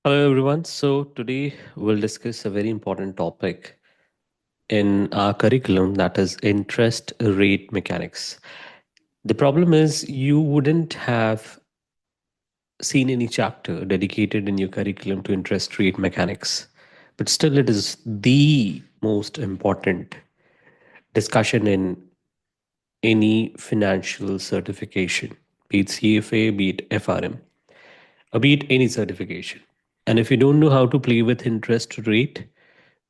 Hello, everyone. So, today we'll discuss a very important topic in our curriculum, that is interest rate mechanics. The problem is, you wouldn't have seen any chapter dedicated in your curriculum to interest rate mechanics, but still, it is the most important discussion in any financial certification, be it CFA, be it FRM, or be it any certification. And if you don't know how to play with interest rate,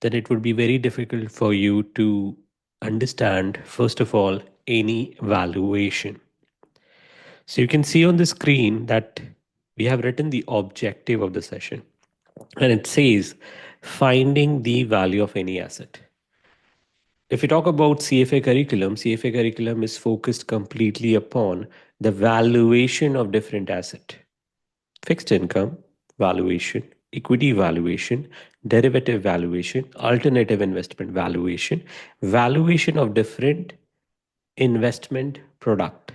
then it would be very difficult for you to understand, first of all, any valuation. So you can see on the screen that we have written the objective of the session, and it says finding the value of any asset. If you talk about CFA curriculum is focused completely upon the valuation of different asset. Fixed income valuation, equity valuation, derivative valuation, alternative investment valuation, valuation of different investment product.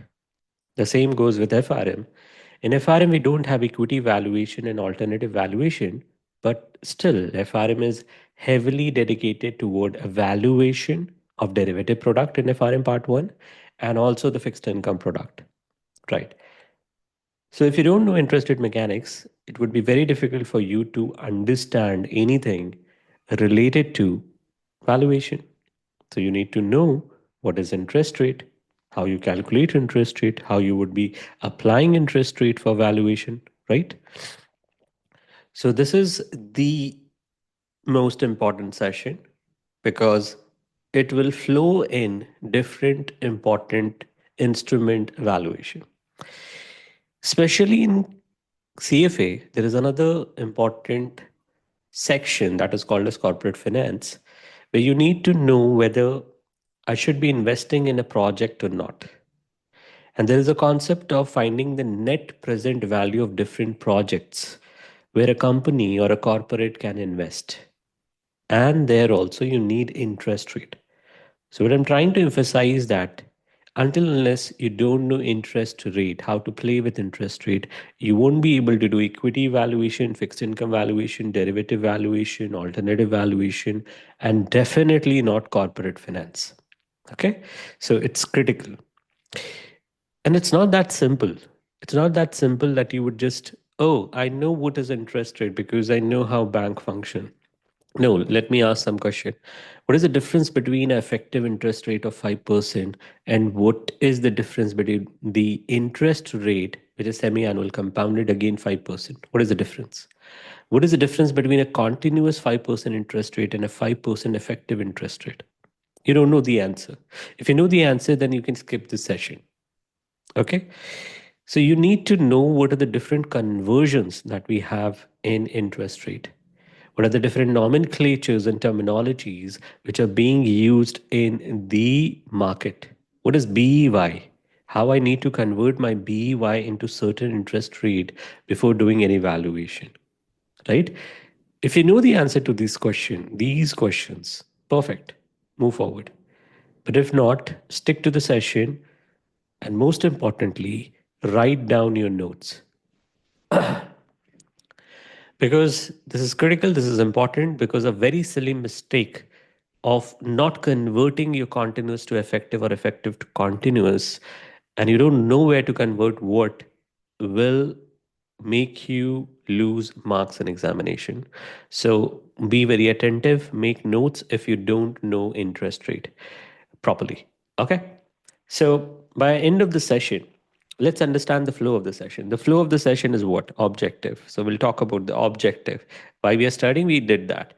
The same goes with FRM. In FRM, we don't have equity valuation and alternative valuation, but still, FRM is heavily dedicated toward a valuation of derivative product in FRM part 1 and also the fixed income product, right? So, if you don't know interest rate mechanics, it would be very difficult for you to understand anything related to valuation. So, you need to know what is interest rate, how you calculate interest rate, how you would be applying interest rate for valuation, right? So, this is the most important session because it will flow in different important instrument valuation. Especially in CFA, there is another important section that is called as corporate finance, where you need to know whether I should be investing in a project or not. And there is a concept of finding the net present value of different projects where a company or a corporate can invest. And there also you need interest rate. So what I'm trying to emphasize that until unless you don't know interest rate, how to play with interest rate, you won't be able to do equity valuation, fixed income valuation, derivative valuation, alternative valuation, and definitely not corporate finance. Okay, so it's critical. And it's not that simple. It's not that simple that you would just, oh, I know what is interest rate because I know how bank function. No, let me ask some question. What is the difference between an effective interest rate of 5% and what is the difference between the interest rate, which is semi-annual compounded again 5%? What is the difference? What is the difference between a continuous 5% interest rate and a 5% effective interest rate? You don't know the answer. If you know the answer, then you can skip this session. Okay. So you need to know what are the different conversions that we have in interest rate. What are the different nomenclatures and terminologies which are being used in the market? What is BEY? How I need to convert my BEY into certain interest rate before doing any valuation, right? If you know the answer to these questions, perfect, move forward. But if not, stick to the session and most importantly, write down your notes because this is critical, this is important because a very silly mistake of not converting your continuous to effective or effective to continuous and you don't know where to convert what will make you lose marks in examination. So be very attentive, make notes if you don't know interest rate properly. Okay, so by end of the session, let's understand the flow of the session. The flow of the session is what? Objective. So we'll talk about the objective. Why we are studying, we did that.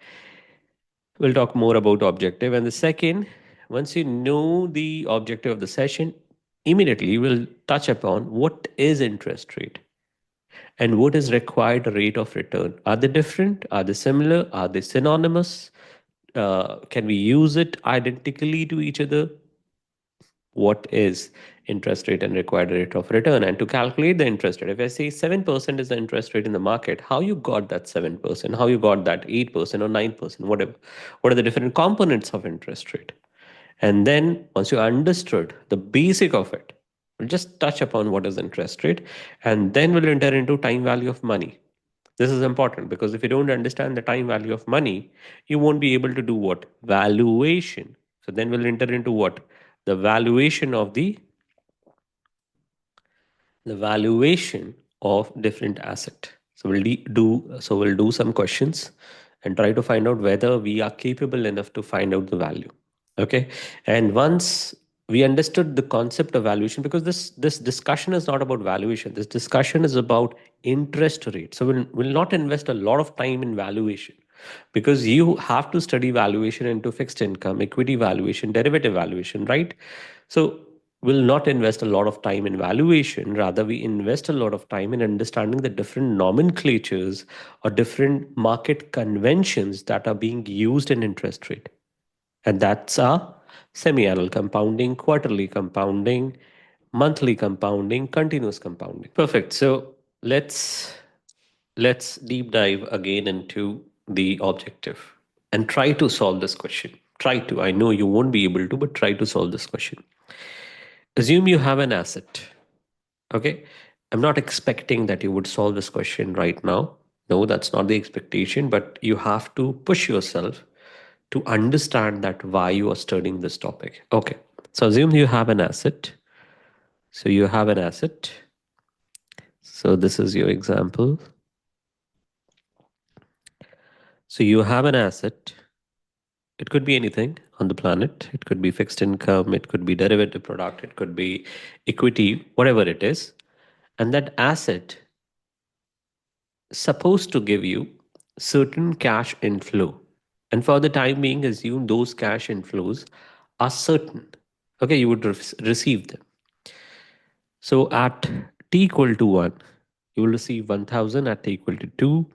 We'll talk more about objective. And the second, once you know the objective of the session, immediately we'll touch upon what is interest rate and what is required rate of return. Are they different? Are they similar? Are they synonymous? Can we use it identically to each other? What is interest rate and required rate of return? And to calculate the interest rate, if I say 7% is the interest rate in the market, how you got that 7%, how you got that 8% or 9%, whatever, what are the different components of interest rate? And then once you understood the basic of it, we'll just touch upon what is interest rate and then we'll enter into time value of money. This is important because if you don't understand the time value of money, you won't be able to do what? Valuation. So then we'll enter into what? The valuation of the valuation of different asset. So we'll do some questions and try to find out whether we are capable enough to find out the value. Okay, and once we understood the concept of valuation, because this discussion is not about valuation, this discussion is about interest rate. So we'll not invest a lot of time in valuation, because you have to study valuation into fixed income, equity valuation, derivative valuation, right? So we'll not invest a lot of time in valuation. Rather, we invest a lot of time in understanding the different nomenclatures or different market conventions that are being used in interest rate. And that's a semi-annual compounding, quarterly compounding, monthly compounding, continuous compounding. Perfect. So let's deep dive again into the objective and try to solve this question. Try to. I know you won't be able to, but try to solve this question. Assume you have an asset. Okay. I'm not expecting that you would solve this question right now. No, that's not the expectation, but you have to push yourself to understand that why you are studying this topic. Okay. So assume you have an asset. So you have an asset. So this is your example. So you have an asset. It could be anything on the planet. It could be fixed income. It could be derivative product. It could be equity, whatever it is. And that asset supposed to give you certain cash inflow. And for the time being, assume those cash inflows are certain. Okay, you would receive them. So at t equal to 1, you will receive 1000. At t equal to 2,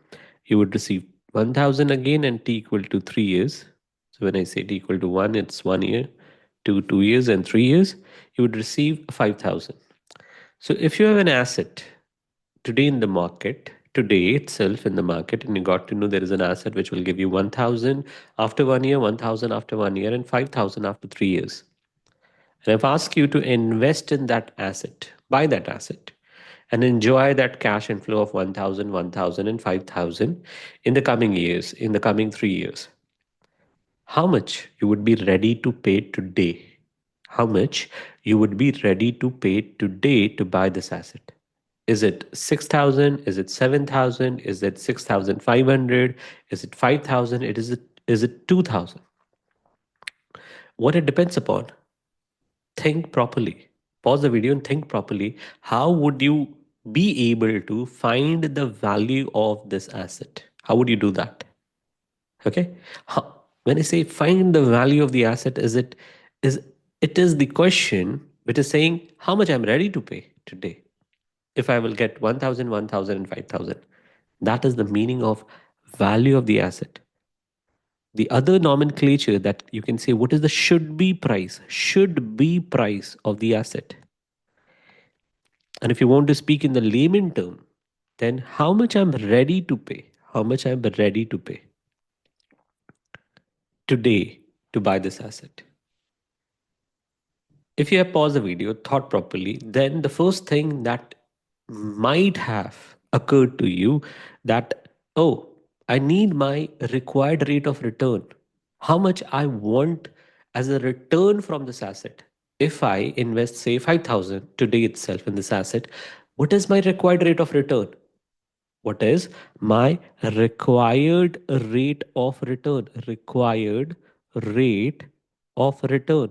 you would receive 1000 again, and t equal to 3 years. So when I say t equal to 1, it's 1 year, 2 years, and 3 years, you would receive 5000. So if you have an asset today in the market, today itself in the market, and you got to know there is an asset which will give you 1000 after 1 year, 1000 after 1 year, and 5000 after 3 years. And I've asked you to invest in that asset, buy that asset, and enjoy that cash inflow of 1000, 1000, and 5000 in the coming years, in the coming 3 years. How much you would be ready to pay today? How much you would be ready to pay today to buy this asset? Is it 6,000? Is it 7,000? Is it 6,500? Is it 5,000? Is it 2,000? What it depends upon. Think properly. Pause the video and think properly. How would you be able to find the value of this asset? How would you do that? Okay. When I say find the value of the asset, is it is the question which is saying how much I'm ready to pay today if I will get 1,000, 1,000, and 5,000. That is the meaning of value of the asset. The other nomenclature that you can say, what is the should be price of the asset. And if you want to speak in the layman term, then how much I'm ready to pay, how much I'm ready to pay today to buy this asset. If you have paused the video, thought properly, then the first thing that might have occurred to you that, oh, I need my required rate of return. How much I want as a return from this asset. If I invest, say, 5,000 today itself in this asset, what is my required rate of return? What is my required rate of return? Required rate of return.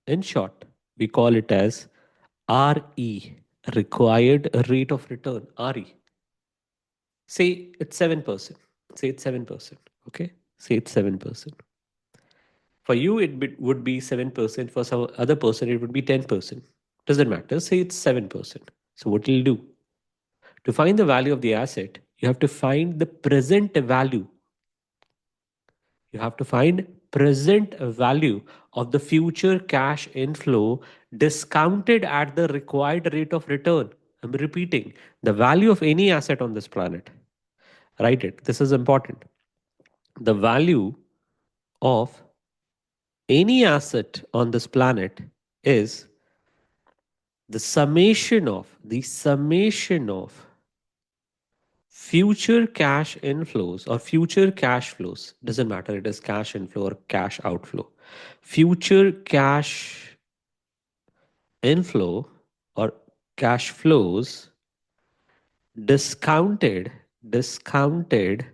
In short, we call it as RE, required rate of return, RE. Say it's 7%. Say it's 7%. Okay. Say it's 7%. For you, would be 7%. For some other person, it would be 10%. Doesn't matter. Say it's 7%. So what you'll do? To find the value of the asset, you have to find the present value. You have to find present value of the future cash inflow discounted at the required rate of return. I'm repeating the value of any asset on this planet. Write it. This is important. The value of any asset on this planet is the summation of future cash inflows or future cash flows, doesn't matter, it is cash inflow or cash outflow. Future cash inflow or cash flows discounted discounted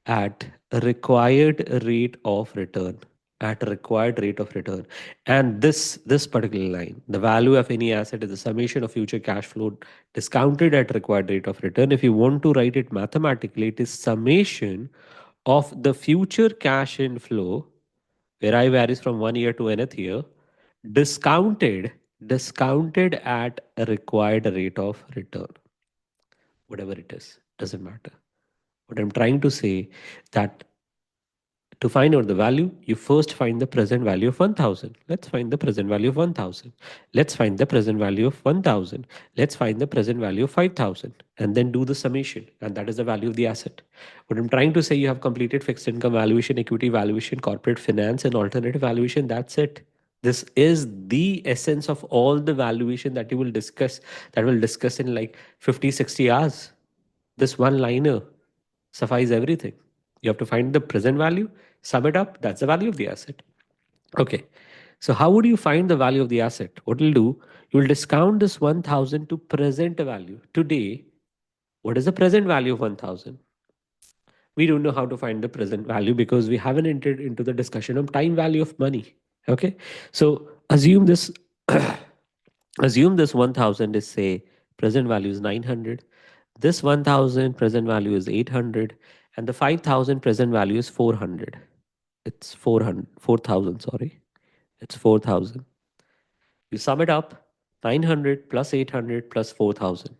at a required rate of return, at a required rate of return. And this particular line, the value of any asset is the summation of future cash flow discounted at required rate of return. If you want to write it mathematically, it is summation of the future cash inflow, where I varies from 1 year to nth year, discounted at a required rate of return. Whatever it is, doesn't matter. What I'm trying to say, that to find out the value, you first find the present value of 1000. Let's find the present value of 1000. Let's find the present value of 1000. Let's find the present value of 5000 and then do the summation. And that is the value of the asset. What I'm trying to say, you have completed fixed income valuation, equity valuation, corporate finance, and alternative valuation. That's it. This is the essence of all the valuation that you will discuss, that will discuss in like 50, 60 hours. This one liner suffice everything. You have to find the present value, sum it up, that's the value of the asset. Okay. So how would you find the value of the asset? What you'll do, you will discount this 1000 to present value. Today, what is the present value of 1000? We don't know how to find the present value because we haven't entered into the discussion of time value of money. Okay. So assume this assume this 1000 is, say, present value is 900. This 1000 present value is 800 and the 5000 present value is 400. It's 4,000, sorry. It's 4,000. You sum it up, 900 plus 800 plus 4,000.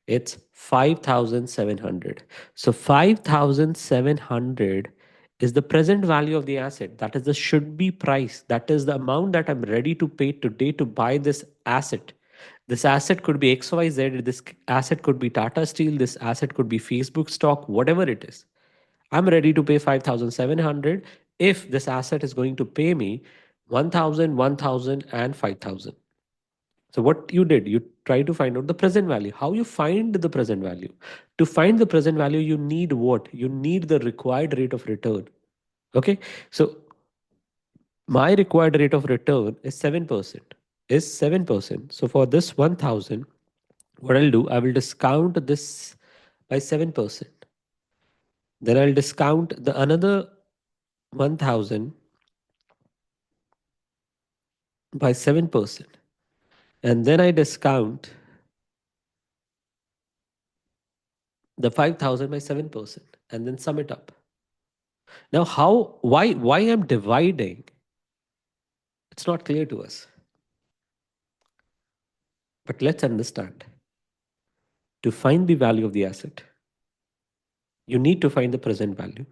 It's 5,700. So 5,700 is the present value of the asset. That is the should be price. That is the amount that I'm ready to pay today to buy this asset. This asset could be XYZ. This asset could be Tata Steel. This asset could be Facebook stock, whatever it is. I'm ready to pay 5,700 if this asset is going to pay me 1,000, 1,000, and 5,000. So what you did, you try to find out the present value. How you find the present value? To find the present value, you need what? You need the required rate of return. Okay. So my required rate of return is 7%. Is 7%. So for this 1,000, what I'll do, I will discount this by 7%. Then I'll discount the another 1,000 by 7%. And then I discount the 5,000 by 7% and then sum it up. Now, why I'm dividing, it's not clear to us. But let's understand. To find the value of the asset, you need to find the present value.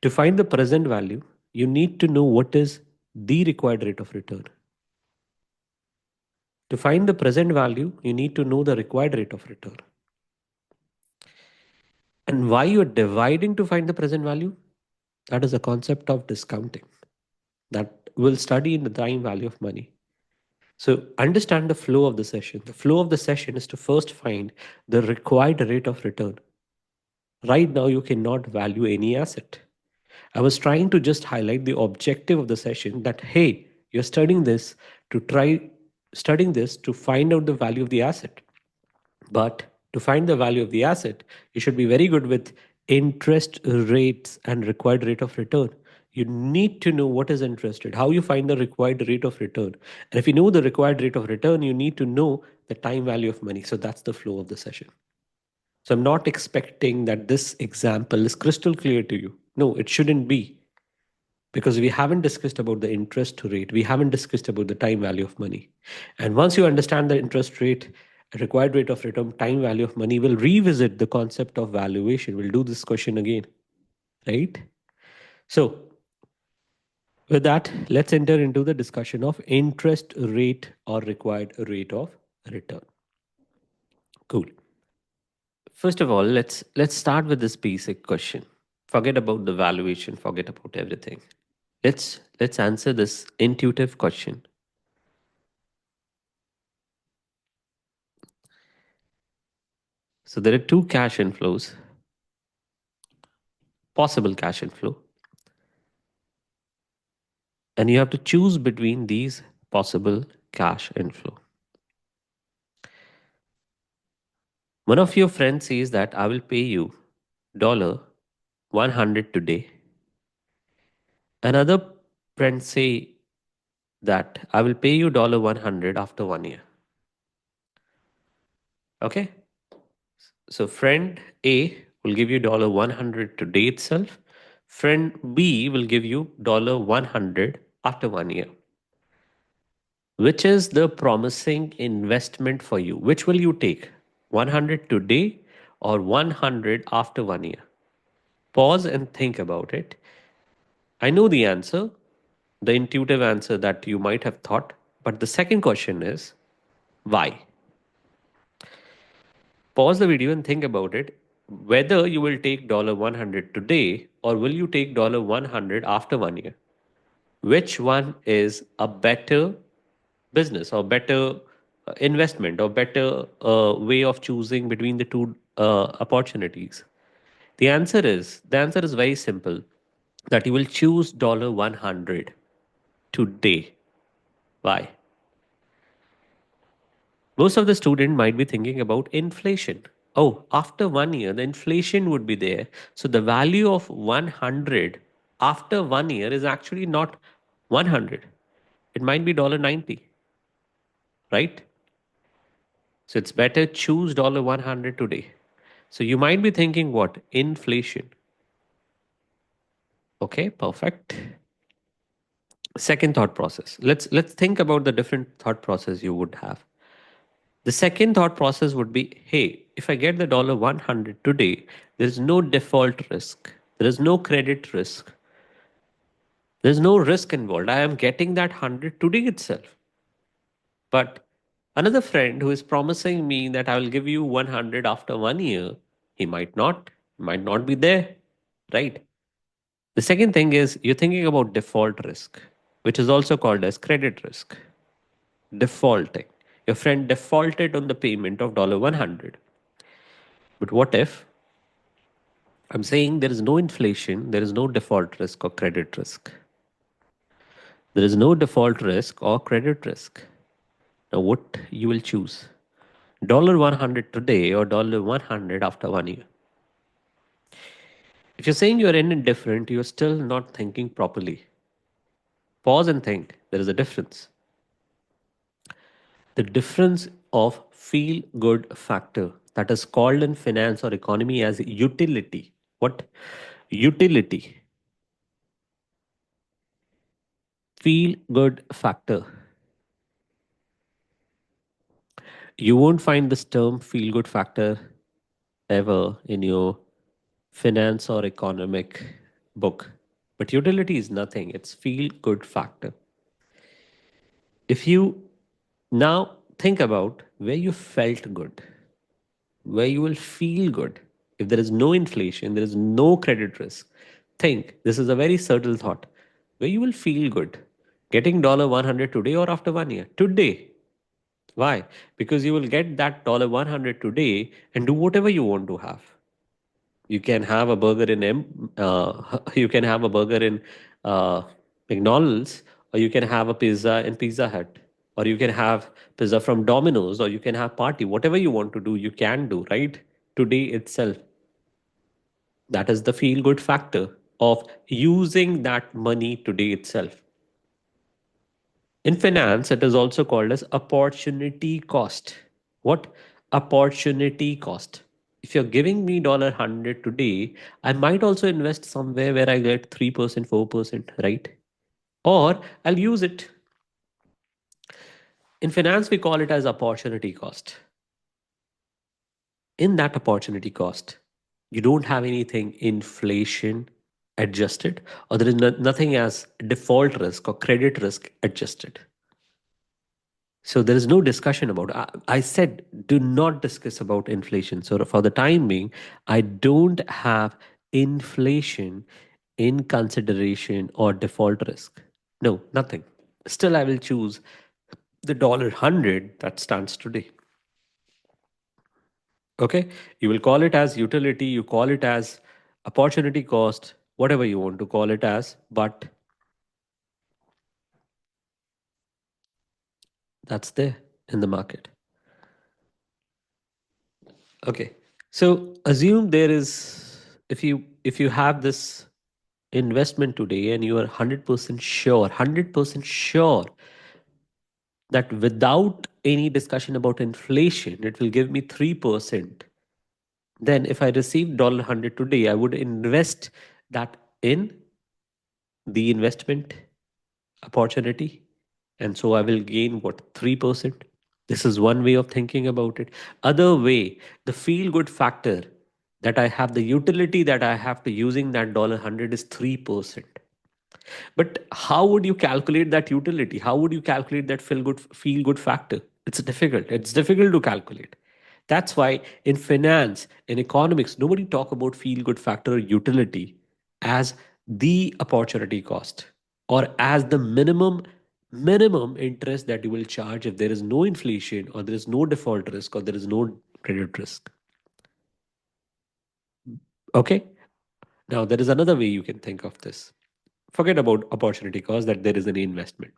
To find the present value, you need to know what is the required rate of return. To find the present value, you need to know the required rate of return. And why you're dividing to find the present value? That is a concept of discounting that we'll study in the time value of money. So understand the flow of the session. The flow of the session is to first find the required rate of return. Right now, you cannot value any asset. I was trying to just highlight the objective of the session that, hey, you're studying this to find out the value of the asset. But to find the value of the asset, you should be very good with interest rates and required rate of return. You need to know what is interest rate, how you find the required rate of return. And if you know the required rate of return, you need to know the time value of money. So that's the flow of the session. So I'm not expecting that this example is crystal clear to you. No, it shouldn't be, because we haven't discussed about the interest rate. We haven't discussed about the time value of money. And once you understand the interest rate, required rate of return, time value of money, we'll revisit the concept of valuation. We'll do this question again, right? So with that, let's enter into the discussion of interest rate or required rate of return. Cool. First of all, let's start with this basic question. Forget about the valuation, forget about everything. Let's answer this intuitive question. So there are two cash inflows, possible cash inflow, and you have to choose between these possible cash inflow. One of your friends says that I will pay you dollar 100 today. Another friend say that I will pay you dollar 100 after 1 year. Okay? So friend A will give you dollar 100 today itself. Friend B will give you dollar 100 after 1 year. Which is the promising investment for you? Which will you take? 100 today or 100 after 1 year? Pause and think about it. I know the answer, the intuitive answer that you might have thought, but the second question is why? Pause the video and think about it. Whether you will take dollar 100 today or will you take dollar 100 after 1 year? Which one is a better business or better investment or better way of choosing between the two opportunities? The answer is very simple, that you will choose dollar 100 today. Why? Most of the student might be thinking about inflation. Oh, after 1 year, the inflation would be there. So the value of 100 after 1 year is actually not 100. It might be $90, right? So it's better choose dollar 100 today. So you might be thinking what? Inflation. Okay, perfect. Second thought process. Let's think about the different thought process you would have. The second thought process would be, hey, if I get the dollar 100 today, there is no default risk. There is no credit risk. There's no risk involved. I am getting that 100 today itself. But another friend who is promising me that I will give you 100 after 1 year, he might not be there, right? The second thing is you're thinking about default risk, which is also called as credit risk. Defaulting. Your friend defaulted on the payment of dollar 100. But what if I'm saying there is no inflation, there is no default risk or credit risk? There is no default risk or credit risk. Now, what you will choose? Dollar 100 today or dollar 100 after 1 year? If you're saying you're indifferent, you're still not thinking properly. Pause and think. There is a difference. The difference of feel good factor, that is called in finance or economy as utility. What? Utility. Feel good factor. You won't find this term feel good factor ever in your finance or economic book. But utility is nothing, it's feel good factor. If you now think about where you felt good, where you will feel good, if there is no inflation, there is no credit risk, think this is a very subtle thought, where you will feel good getting dollar 100 today or after 1 year. Today. Why? Because you will get that dollar 100 today and do whatever you want to have. You can have a burger in you can have a burger in uh, McDonald's, or you can have a pizza in Pizza Hut, or you can have pizza from Domino's, or you can have party. Whatever you want to do, you can do, right? Today itself. That is the feel good factor of using that money today itself. In finance, it is also called as opportunity cost. What? Opportunity cost. If you're giving me dollar 100 today, I might also invest somewhere where I get 3%, 4%, right? Or I'll use it. In finance, we call it as opportunity cost. In that opportunity cost, you don't have anything inflation adjusted, or there is nothing as default risk or credit risk adjusted. So there is no discussion about. I said do not discuss about inflation. So for the time being, I don't have inflation in consideration or default risk. No, nothing. Still, I will choose the dollar 100 that stands today. Okay, you will call it as utility, you call it as opportunity cost, whatever you want to call it as, but that's there in the market. Okay, so assume there is, if you have this investment today and you are 100% sure that without any discussion about inflation it will give me 3%, then if I receive $100 today I would invest that in the investment opportunity, and so I will gain what, 3%. This is one way of thinking about it. Other way, the feel good factor that I have, the utility that I have to using that $100 is 3%. But how would you calculate that utility? How would you calculate that feel good factor? It's difficult. It's difficult to calculate. That's why in finance, in economics, nobody talk about feel good factor or utility as the opportunity cost or as the minimum interest that you will charge if there is no inflation or there is no default risk or there is no credit risk. Okay? Now there is another way you can think of this. Forget about opportunity cost, that there is any investment.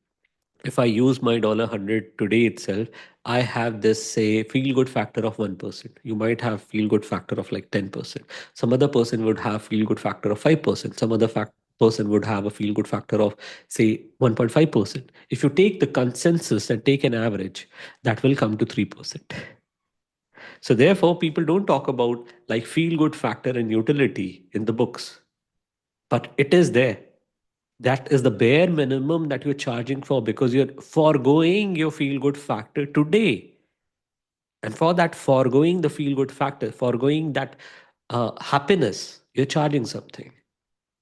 If I use my $100 today itself, I have this, say, feel good factor of 1%. You might have feel good factor of like 10%. Some other person would have feel good factor of 5%. Some other person would have a feel good factor of, say, 1.5%. If you take the consensus and take an average, that will come to 3%. So therefore, people don't talk about like feel good factor and utility in the books, but it is there. That is the bare minimum that you're charging for because you're foregoing your feel good factor today. And for that foregoing the feel good factor, foregoing that happiness, you're charging something.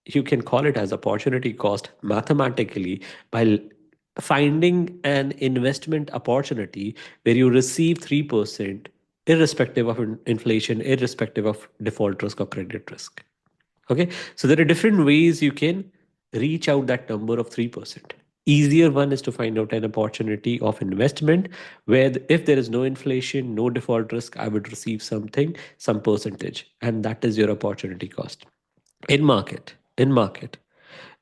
You can call it as opportunity cost mathematically by finding an investment opportunity where you receive 3% irrespective of inflation, irrespective of default risk or credit risk. Okay, so there are different ways you can reach out that number of 3%. Easier one is to find out an opportunity of investment where if there is no inflation, no default risk, I would receive something, some percentage, and that is your opportunity cost. In market,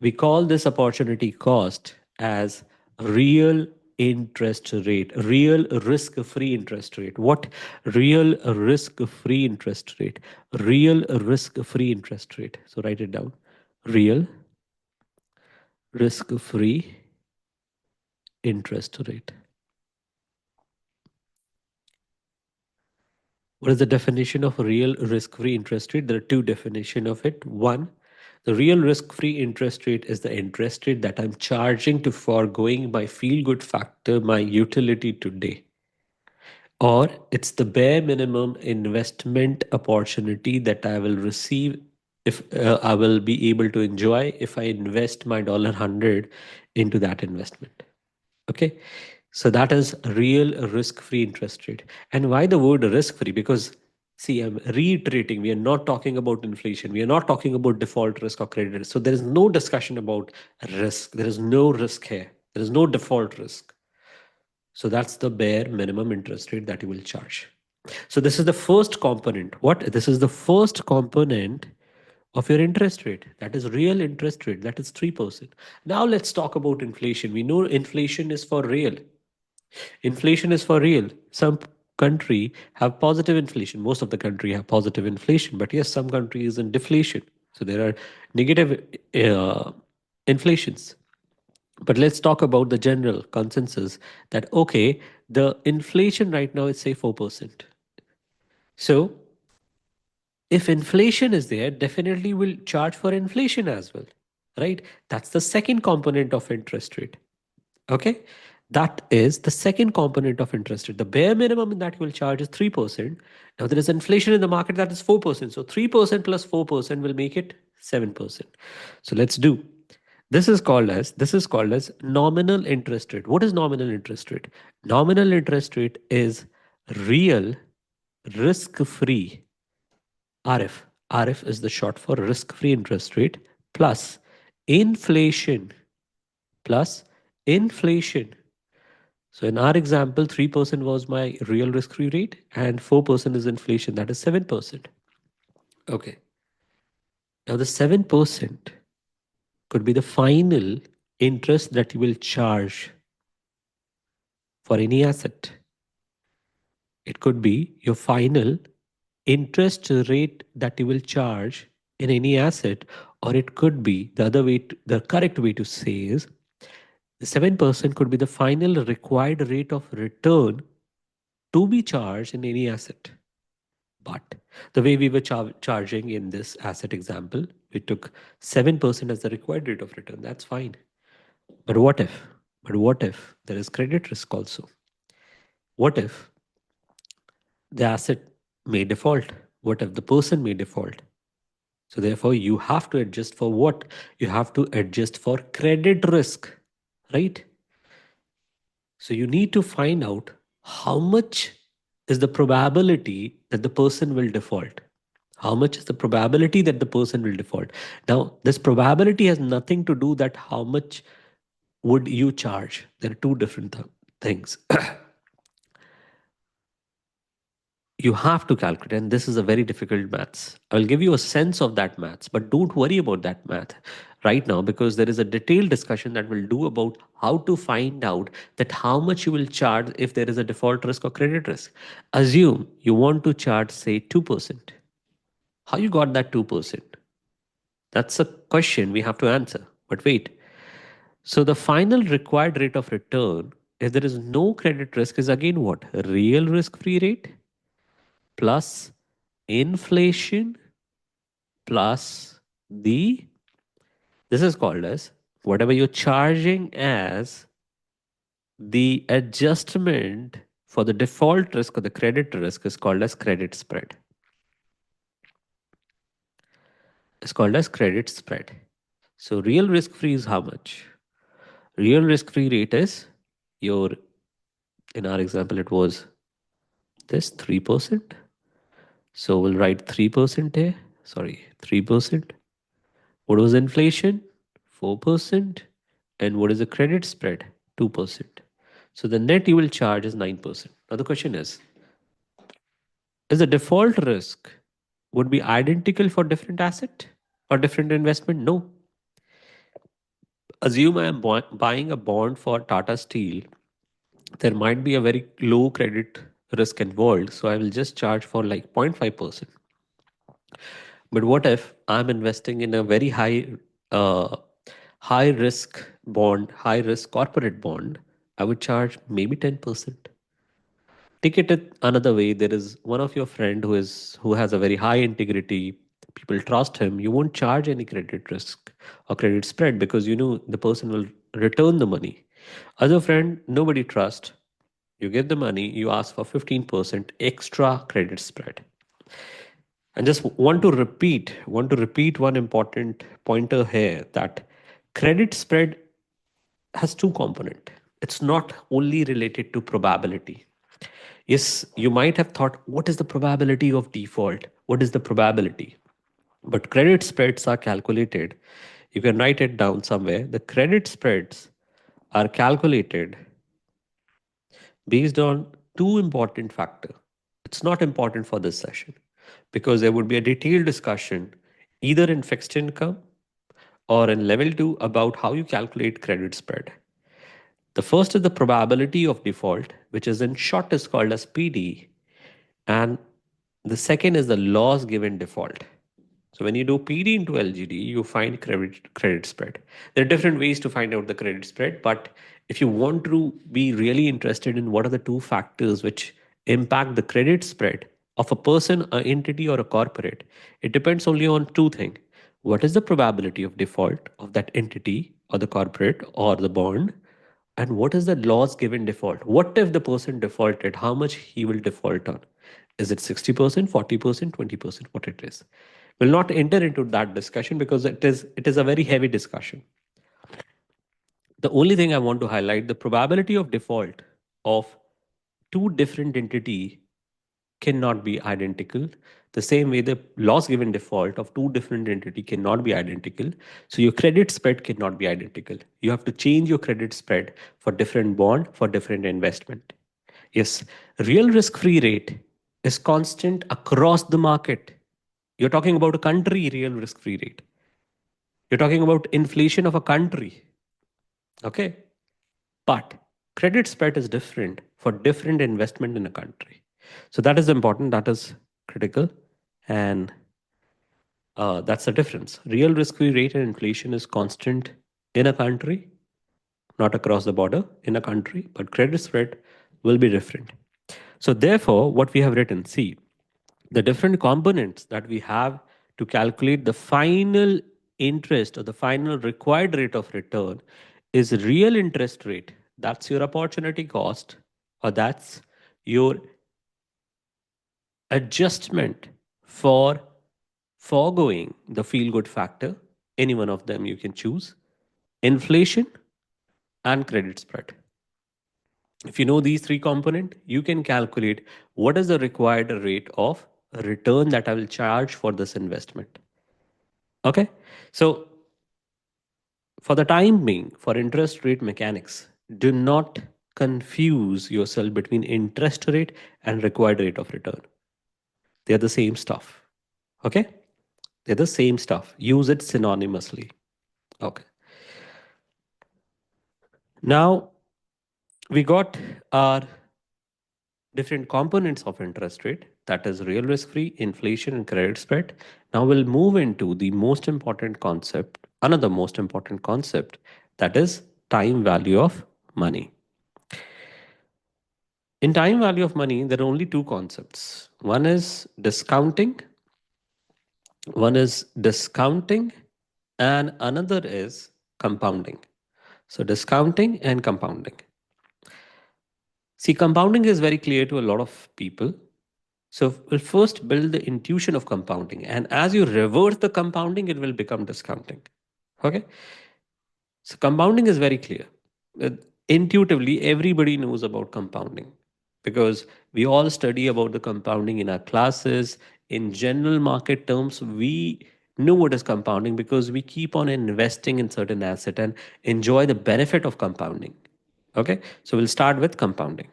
we call this opportunity cost as real interest rate, real risk-free interest rate. What? Real risk-free interest rate. Real risk-free interest rate. So write it down. Real risk-free interest rate. What is the definition of real risk-free interest rate? There are two definitions of it. One, the real risk-free interest rate is the interest rate that I'm charging to foregoing my feel-good factor, my utility today. Or it's the bare minimum investment opportunity that I will receive if I will be able to enjoy if I invest my $100 into that investment. Okay. So that is real risk-free interest rate. And why the word risk-free? Because see, I'm reiterating, we are not talking about inflation. We are not talking about default risk or credit risk. So there is no discussion about risk. There is no risk here. There is no default risk. So that's the bare minimum interest rate that you will charge. So this is the first component. What? This is the first component of your interest rate. That is real interest rate. That is 3%. Now let's talk about inflation. We know inflation is for real. Inflation is for real. Some country have positive inflation. Most of the country have positive inflation. But yes, some country is in deflation. So there are negative inflations. But let's talk about the general consensus that, okay, the inflation right now is say 4%. So if inflation is there, definitely we'll charge for inflation as well, right? That's the second component of interest rate. Okay. That is the second component of interest rate. The bare minimum that you will charge is 3%. Now there is inflation in the market that is 4%. So 3% plus 4% will make it 7%. So let's do. This is called as nominal interest rate. What is nominal interest rate? Nominal interest rate is real risk-free RF. RF is the short for risk-free interest rate plus inflation plus inflation. So in our example, 3% was my real risk-free rate and 4% is inflation, that is 7%. Okay. Now the 7% could be the final interest that you will charge for any asset. It could be your final interest rate that you will charge in any asset, or it could be the other way, the correct way to say is the 7% could be the final required rate of return to be charged in any asset. But the way we were charging in this asset example, we took 7% as the required rate of return. That's fine. But what if? But what if there is credit risk also? What if the asset may default? What if the person may default? So therefore, you have to adjust for what? You have to adjust for credit risk, right? So you need to find out how much is the probability that the person will default. How much is the probability that the person will default? Now, this probability has nothing to do that how much would you charge. There are two different things. You have to calculate, and this is a very difficult maths. I will give you a sense of that maths, but don't worry about that math right now because there is a detailed discussion that we'll do about how to find out that how much you will charge if there is a default risk or credit risk. Assume you want to charge say 2%. How you got that 2%? That's a question we have to answer. But wait. So the final required rate of return, if there is no credit risk, is again what? Real risk-free rate plus inflation plus the, this is called as whatever you're charging as the adjustment for the default risk or the credit risk is called as credit spread. It's called as credit spread. So real risk free is how much? Real risk free rate is your, in our example, it was this 3%. So we'll write 3% here. Sorry, 3%. What was inflation? 4%. And what is the credit spread? 2%. So the net you will charge is 9%. Now the question is the default risk would be identical for different asset or different investment? No. Assume I am buying a bond for Tata Steel. There might be a very low credit risk involved. So I will just charge for like 0.5%. But what if I'm investing in a very uh, high risk bond, high risk corporate bond? I would charge maybe 10%. Take it another way. There is one of your friend who has a very high integrity. People trust him. You won't charge any credit risk or credit spread because you know the person will return the money. Other friend, nobody trust. You give the money, you ask for 15% extra credit spread. And just want to repeat one important pointer here that credit spread has two component. It's not only related to probability. Yes, you might have thought, what is the probability of default? What is the probability? But credit spreads are calculated. You can write it down somewhere. The credit spreads are calculated based on two important factors. It's not important for this session because there would be a detailed discussion either in fixed income or in level 2 about how you calculate credit spread. The first is the probability of default, which is in short is called as PD, and the second is the loss given default. So when you do PD into LGD, you find credit spread. There are different ways to find out the credit spread, but if you want to be really interested in what are the two factors which impact the credit spread of a person, an entity, or a corporate, it depends only on two things. What is the probability of default of that entity or the corporate or the bond? And what is the loss given default? What if the person defaulted? How much he will default on? Is it 60%, 40%, 20%? What it is? We'll not enter into that discussion because it is a very heavy discussion. The only thing I want to highlight, the probability of default of two different entity cannot be identical. The same way the loss given default of two different entity cannot be identical. So your credit spread cannot be identical. You have to change your credit spread for different bond, for different investment. Yes, real risk-free rate is constant across the market. You're talking about a country real risk-free rate. You're talking about inflation of a country. Okay. But credit spread is different for different investment in a country. So that is important. That is critical. And that's the difference. Real risk-free rate and inflation is constant in a country, not across the border in a country, but credit spread will be different. So therefore, what we have written, see, the different components that we have to calculate the final interest or the final required rate of return is real interest rate. That's your opportunity cost, or that's your adjustment for foregoing the feel good factor. Any one of them you can choose. Inflation and credit spread. If you know these three components, you can calculate what is the required rate of return that I will charge for this investment. Okay. So for the time being, for interest rate mechanics, do not confuse yourself between interest rate and required rate of return. They're the same stuff. Okay. They're the same stuff. Use it synonymously. Okay. Now we got our different components of interest rate, that is real risk free, inflation, and credit spread. Now we'll move into the most important concept, another most important concept, that is time value of money. In time value of money, there are only two concepts. One is discounting, and another is compounding. So discounting and compounding. See, compounding is very clear to a lot of people. So we'll first build the intuition of compounding. And as you reverse the compounding, it will become discounting. Okay. So compounding is very clear. Uh, Intuitively, everybody knows about compounding because we all study about the compounding in our classes. In general market terms, we know what is compounding because we keep on investing in certain asset and enjoy the benefit of compounding. Okay. So we'll start with compounding.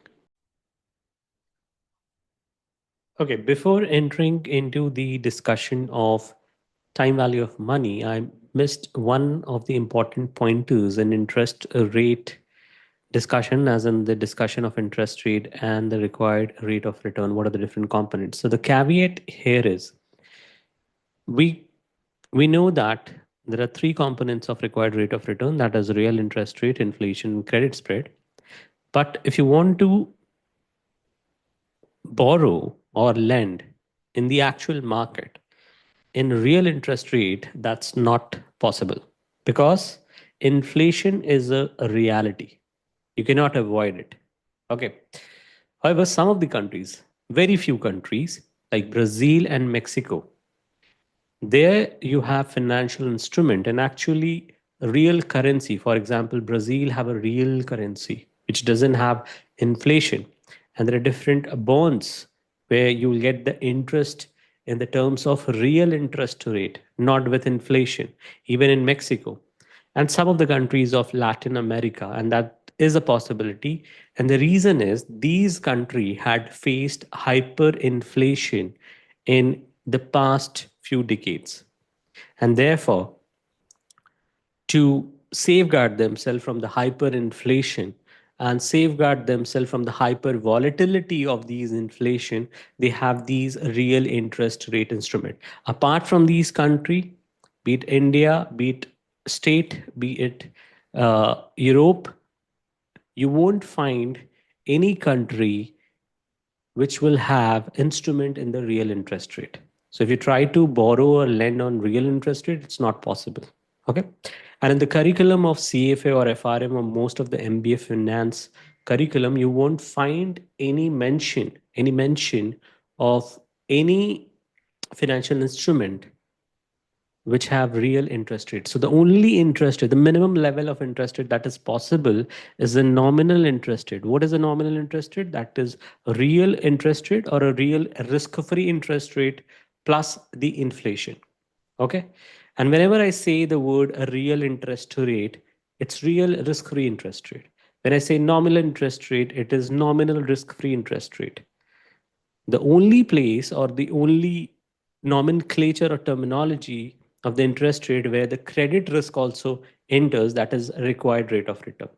Okay, before entering into the discussion of time value of money, I missed one of the important pointers in interest rate discussion, as in the discussion of interest rate and the required rate of return. What are the different components? So the caveat here is we we know that there are three components of required rate of return, that is real interest rate, inflation, credit spread. But if you want to borrow or lend in the actual market, in real interest rate, that's not possible because inflation is a reality. You cannot avoid it. Okay. However, some of the countries, very few countries like Brazil and Mexico, there you have financial instrument and actually real currency. For example, Brazil have a real currency which doesn't have inflation, and there are different bonds where you will get the interest in the terms of real interest rate, not with inflation, even in Mexico and some of the countries of Latin America, and that is a possibility. And the reason is these countries had faced hyperinflation in the past few decades, and therefore to safeguard themselves from the hyperinflation and safeguard themselves from the hyper volatility of these inflation, they have these real interest rate instrument. Apart from these country, be it India, be it state, be it Europe, you won't find any country which will have instrument in the real interest rate. So if you try to borrow or lend on real interest rate, it's not possible. Okay. And in the curriculum of CFA or FRM or most of the MBA finance curriculum, you won't find any mention of any financial instrument which have real interest rates. So the only interest rate, the minimum level of interest rate that is possible is a nominal interest rate. What is a nominal interest rate? That is a real interest rate or a real risk-free interest rate plus the inflation. Okay. And whenever I say the word a real interest rate, it's real risk free interest rate. When I say nominal interest rate, it is nominal risk free interest rate. The only place or the only nomenclature or terminology of the interest rate where the credit risk also enters, that is required rate of return.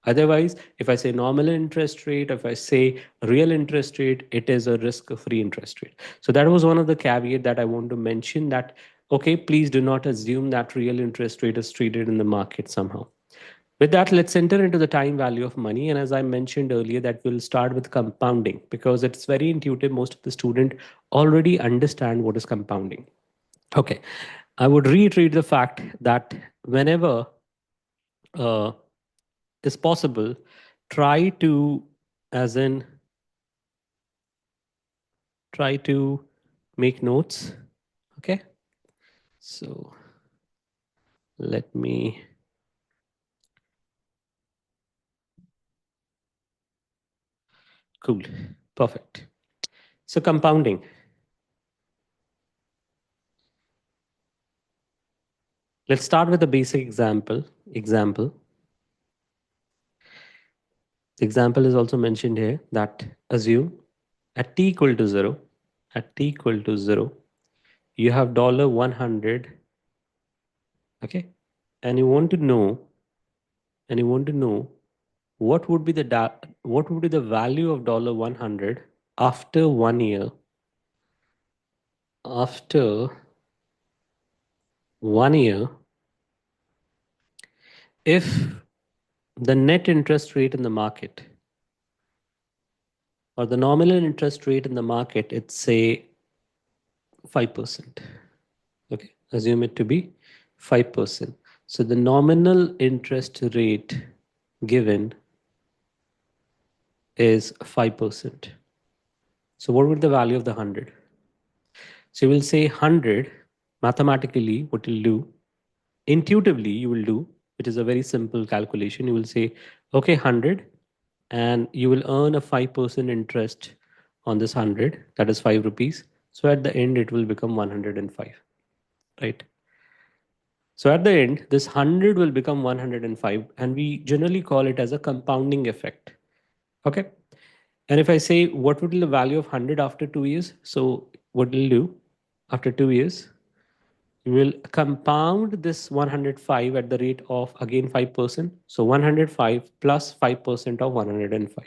Otherwise, if I say nominal interest rate, if I say real interest rate, it is a risk free interest rate. So that was one of the caveat that I want to mention, that okay, please do not assume that real interest rate is treated in the market somehow. With that, let's enter into the time value of money. And as I mentioned earlier, that we'll start with compounding because it's very intuitive. Most of the student already understand what is compounding. Okay. I would reiterate the fact that whenever uh, is possible, try to, as in, try to make notes. Okay. So let me, cool. Perfect. So compounding. Let's start with a basic example. The example is also mentioned here, that assume at t equal to 0, at t equal to 0, you have dollar 100, okay? And you want to know, what would be the what would be the value of dollar 100 after 1 year, after 1 year, if the net interest rate in the market or the nominal interest rate in the market, it's say 5%. Okay, assume it to be 5%. So the nominal interest rate given is 5%. So what would the value of the 100? So you will say 100, mathematically, what you'll do, intuitively, you will do, which is a very simple calculation. You will say, okay, 100, and you will earn a 5% interest on this 100, that is 5 rupees. So at the end, it will become 105, right? So at the end, this 100 will become 105, and we generally call it as a compounding effect. Okay. And if I say what would be the value of 100 after 2 years, so what will do after 2 years? You will compound this 105 at the rate of again 5%. So 105 plus 5% of 105.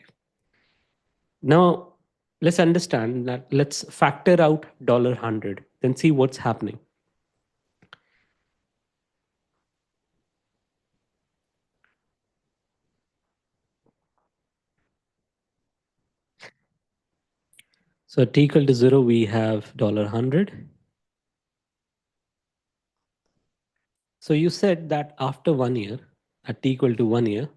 Now let's understand that, let's factor out $100, then see what's happening. So t equal to 0, we have $100. So you said that after 1 year, at t equal to 1 year,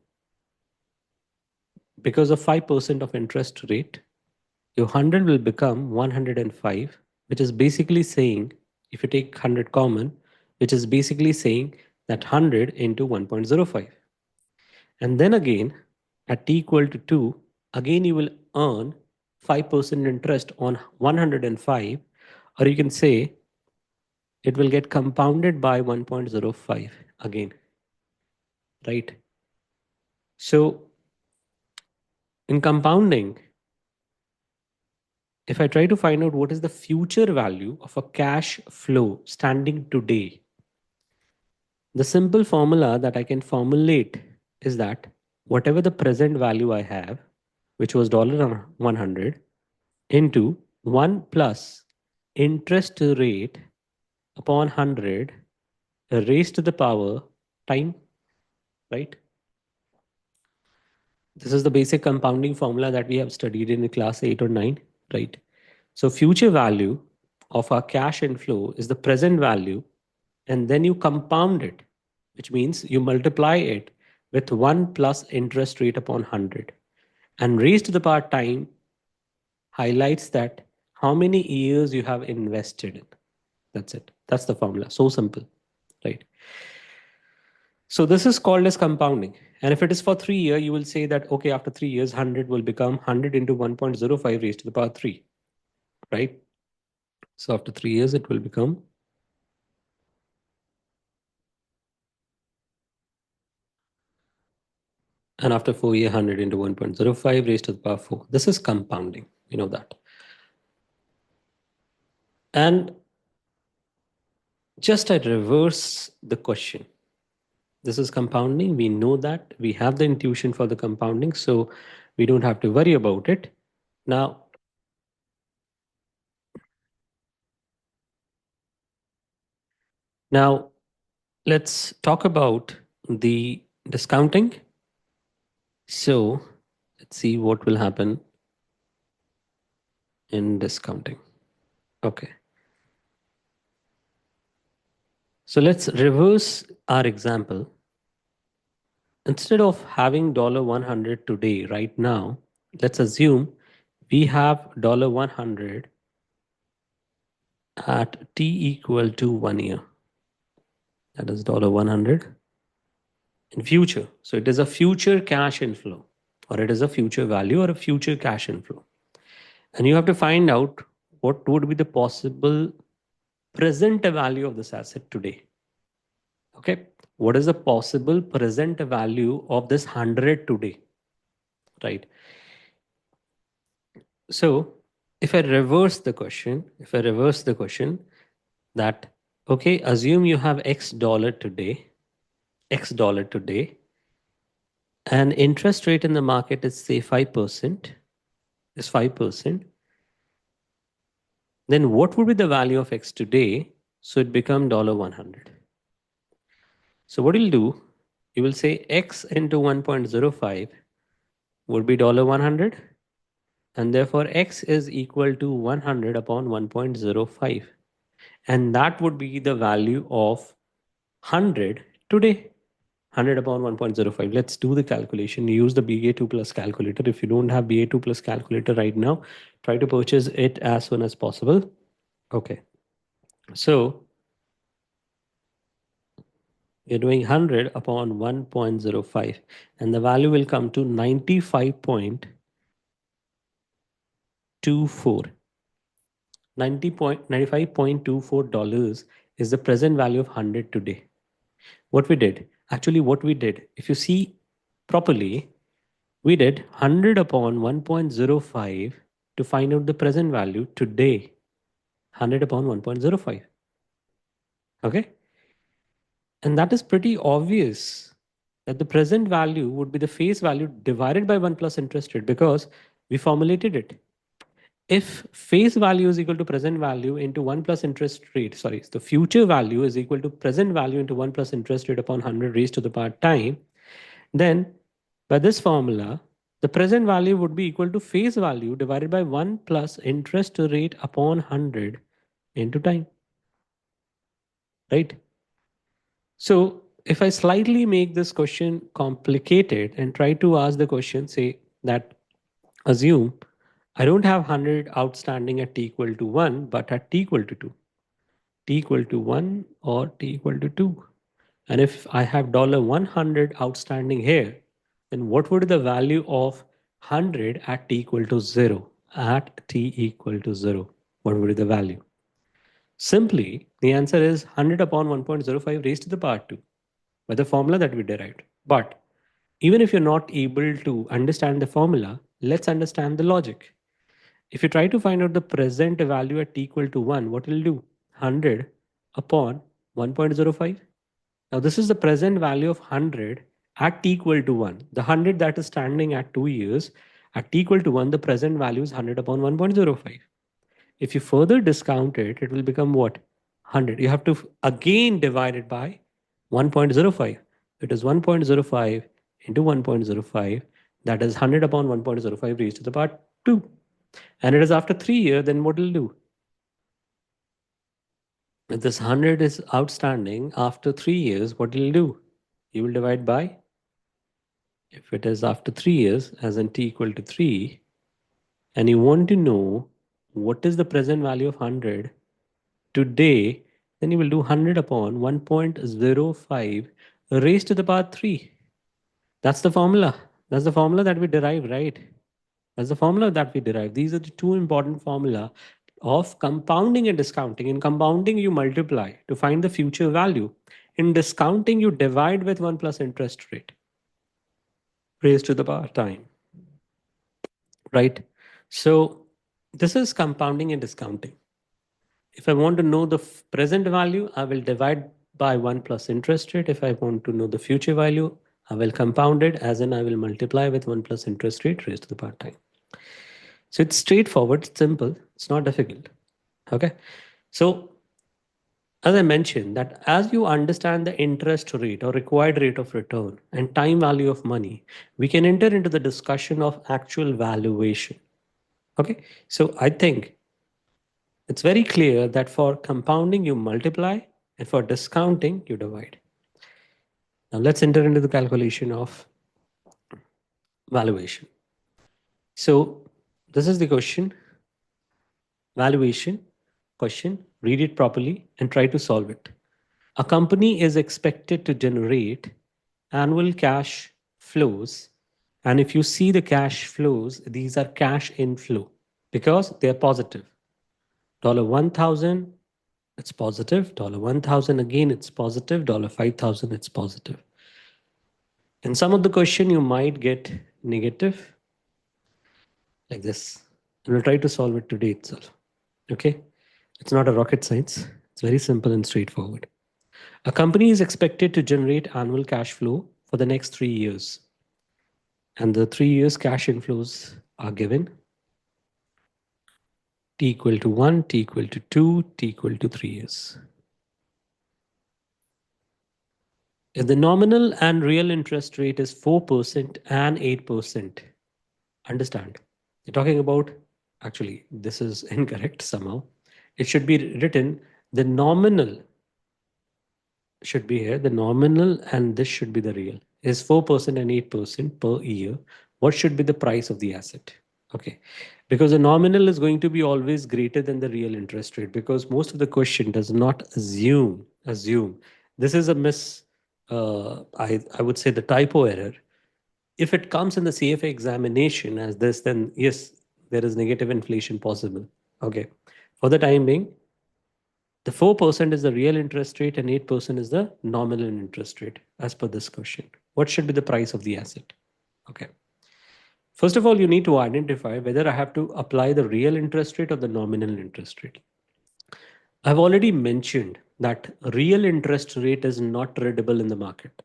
because of 5% of interest rate, your 100 will become 105, which is basically saying, if you take 100 common, which is basically saying that 100 into 1.05. And then again, at t equal to 2, again you will earn 5% interest on 105, or you can say it will get compounded by 1.05 again, right? So in compounding, if I try to find out what is the future value of a cash flow standing today, the simple formula that I can formulate is that whatever the present value I have, which was $100, into 1 plus interest rate upon 100 raised to the power time, right? This is the basic compounding formula that we have studied in class 8 or 9, right? So future value of our cash inflow is the present value, and then you compound it, which means you multiply it with 1 plus interest rate upon 100. And raised to the power time highlights that how many years you have invested in. That's it. That's the formula. So simple, right? So this is called as compounding. And if it is for 3 year, you will say that, okay, after 3 years, 100 will become 100 into 1.05 raised to the power 3, right? So after 3 years, it will become, and after 4 year, 100 into 1.05 raised to the power 4. This is compounding. You know that. And just I reverse the question. This is compounding. We know that. We have the intuition for the compounding. So we don't have to worry about it. Now let's talk about the discounting. So let's see what will happen in discounting. Okay. So let's reverse our example. Instead of having $100 today, right now, let's assume we have $100 at t equal to 1 year. That is $100 in future. So it is a future cash inflow, or it is a future value, or a future cash inflow. And you have to find out what would be the possible present value of this asset today. Okay. What is the possible present value of this 100 today? Right. So if I reverse the question, that, okay, assume you have X dollar today, and interest rate in the market is say 5%, is 5%, then what would be the value of X today? So it become $100. So what you'll do, you will say X into 1.05 would be $100, and therefore X is equal to 100 upon 1.05. And that would be the value of 100 today. 100 upon 1.05. Let's do the calculation. Use the BA2 plus calculator. If you don't have BA2 plus calculator right now, try to purchase it as soon as possible. Okay. So you're doing 100 upon 1.05, and the value will come to 95.24. $95.24 is the present value of 100 today. What we did, if you see properly, we did 100 upon 1.05 to find out the present value today. 100 upon 1.05. Okay. And that is pretty obvious that the present value would be the face value divided by 1 plus interest rate, because we formulated it. If face value is equal to present value into 1 plus interest rate, sorry, the future value is equal to present value into 1 plus interest rate upon 100 raised to the power time, then by this formula, the present value would be equal to face value divided by 1 plus interest rate upon 100 into time. Right? So if I slightly make this question complicated and try to ask the question, say that assume I don't have 100 outstanding at t equal to 1, but at t equal to 2. T equal to 1 or t equal to 2. And if I have $100 outstanding here, then what would be the value of 100 at t equal to 0? At t equal to 0, what would be the value? Simply, the answer is 100 upon 1.05 raised to the power 2 by the formula that we derived. But even if you're not able to understand the formula, let's understand the logic. If you try to find out the present value at t equal to 1, what will do? 100 upon 1.05. Now this is the present value of 100 at t equal to 1. The 100 that is standing at 2 years, at t equal to 1, the present value is 100 upon 1.05. If you further discount it, it will become what? 100. You have to again divide it by 1.05. It is 1.05 into 1.05. That is 100 upon 1.05 raised to the power 2. And it is after 3 years, then what will do? If this 100 is outstanding after 3 years, what will you do? You will divide by, if it is after 3 years, as in t equal to 3, and you want to know what is the present value of 100 today, then you will do 100 upon 1.05 raised to the power 3. That's the formula. That's the formula that we derive, right? That's the formula that we derive. These are the two important formula of compounding and discounting. In compounding, you multiply to find the future value. In discounting, you divide with 1 plus interest rate raised to the power time, right? So this is compounding and discounting. If I want to know the present value, I will divide by 1 plus interest rate. If I want to know the future value, I will compound it, as in I will multiply with 1 plus interest rate raised to the power time. So it's straightforward, it's simple, it's not difficult. Okay. So as I mentioned, that as you understand the interest rate or required rate of return and time value of money, we can enter into the discussion of actual valuation. Okay. So I think it's very clear that for compounding, you multiply, and for discounting, you divide. Now let's enter into the calculation of valuation. So this is the question, valuation question, read it properly and try to solve it. A company is expected to generate annual cash flows. And if you see the cash flows, these are cash inflow because they're positive. $1,000, it's positive. $1,000 again, it's positive. $5,000, it's positive. In some of the question, you might get negative like this. And we'll try to solve it today itself. Okay? It's not a rocket science. It's very simple and straightforward. A company is expected to generate annual cash flow for the next 3 years. And the 3 years cash inflows are given. T equal to 1, T equal to 2, T equal to 3 years. If the nominal and real interest rate is 4% and 8%, understand, you're talking about, actually, this is incorrect somehow. It should be written, the nominal should be here, the nominal, and this should be the real. Is 4% and 8% per year. What should be the price of the asset? Okay, because the nominal is going to be always greater than the real interest rate, because most of the question does not assume. This is a I would say the typo error. If it comes in the CFA examination as this, then yes, there is negative inflation possible. Okay, for the time being, the 4% is the real interest rate and 8% is the nominal interest rate as per this question. What should be the price of the asset? Okay. First of all, you need to identify whether I have to apply the real interest rate or the nominal interest rate. I've already mentioned that real interest rate is not tradable in the market.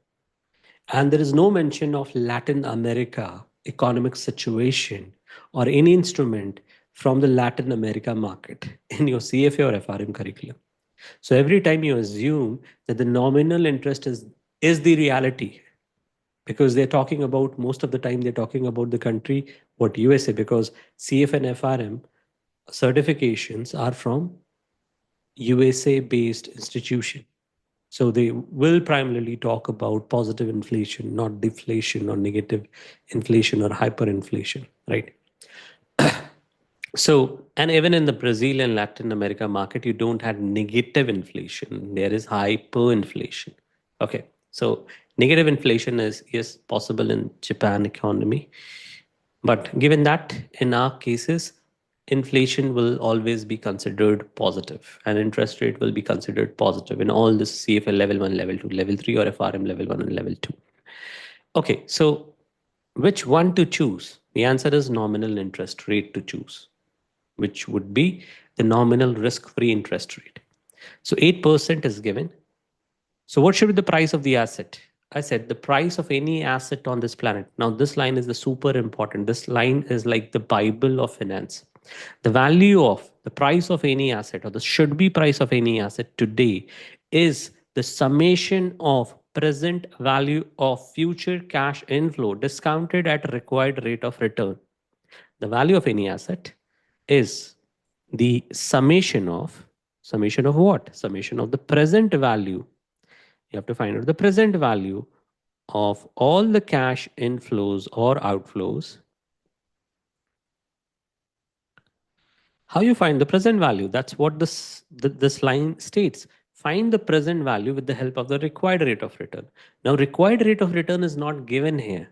And there is no mention of Latin America economic situation or any instrument from the Latin America market in your CFA or FRM curriculum. So every time you assume that the nominal interest is the reality, because they're talking about, most of the time they're talking about the country, what USA, because CF and FRM certifications are from USA based institution. So they will primarily talk about positive inflation, not deflation or negative inflation or hyperinflation, right? So, and even in the Brazil and Latin America market, you don't have negative inflation. There is hyperinflation. Okay. So negative inflation is, yes, possible in Japan economy. But given that in our cases, inflation will always be considered positive and interest rate will be considered positive in all this CFL level 1, level 2, level 3 or FRM level 1 and level 2. Okay. So which one to choose? The answer is nominal interest rate to choose, which would be the nominal risk-free interest rate. So 8% is given. So what should be the price of the asset? I said the price of any asset on this planet. Now this line is the super important. This line is like the Bible of finance. The value of the price of any asset, or the should be price of any asset today, is the summation of present value of future cash inflow discounted at required rate of return. The value of any asset is the summation of what? Summation of the present value. You have to find out the present value of all the cash inflows or outflows. How you find the present value? That's what this line states. Find the present value with the help of the required rate of return. Now, required rate of return is not given here,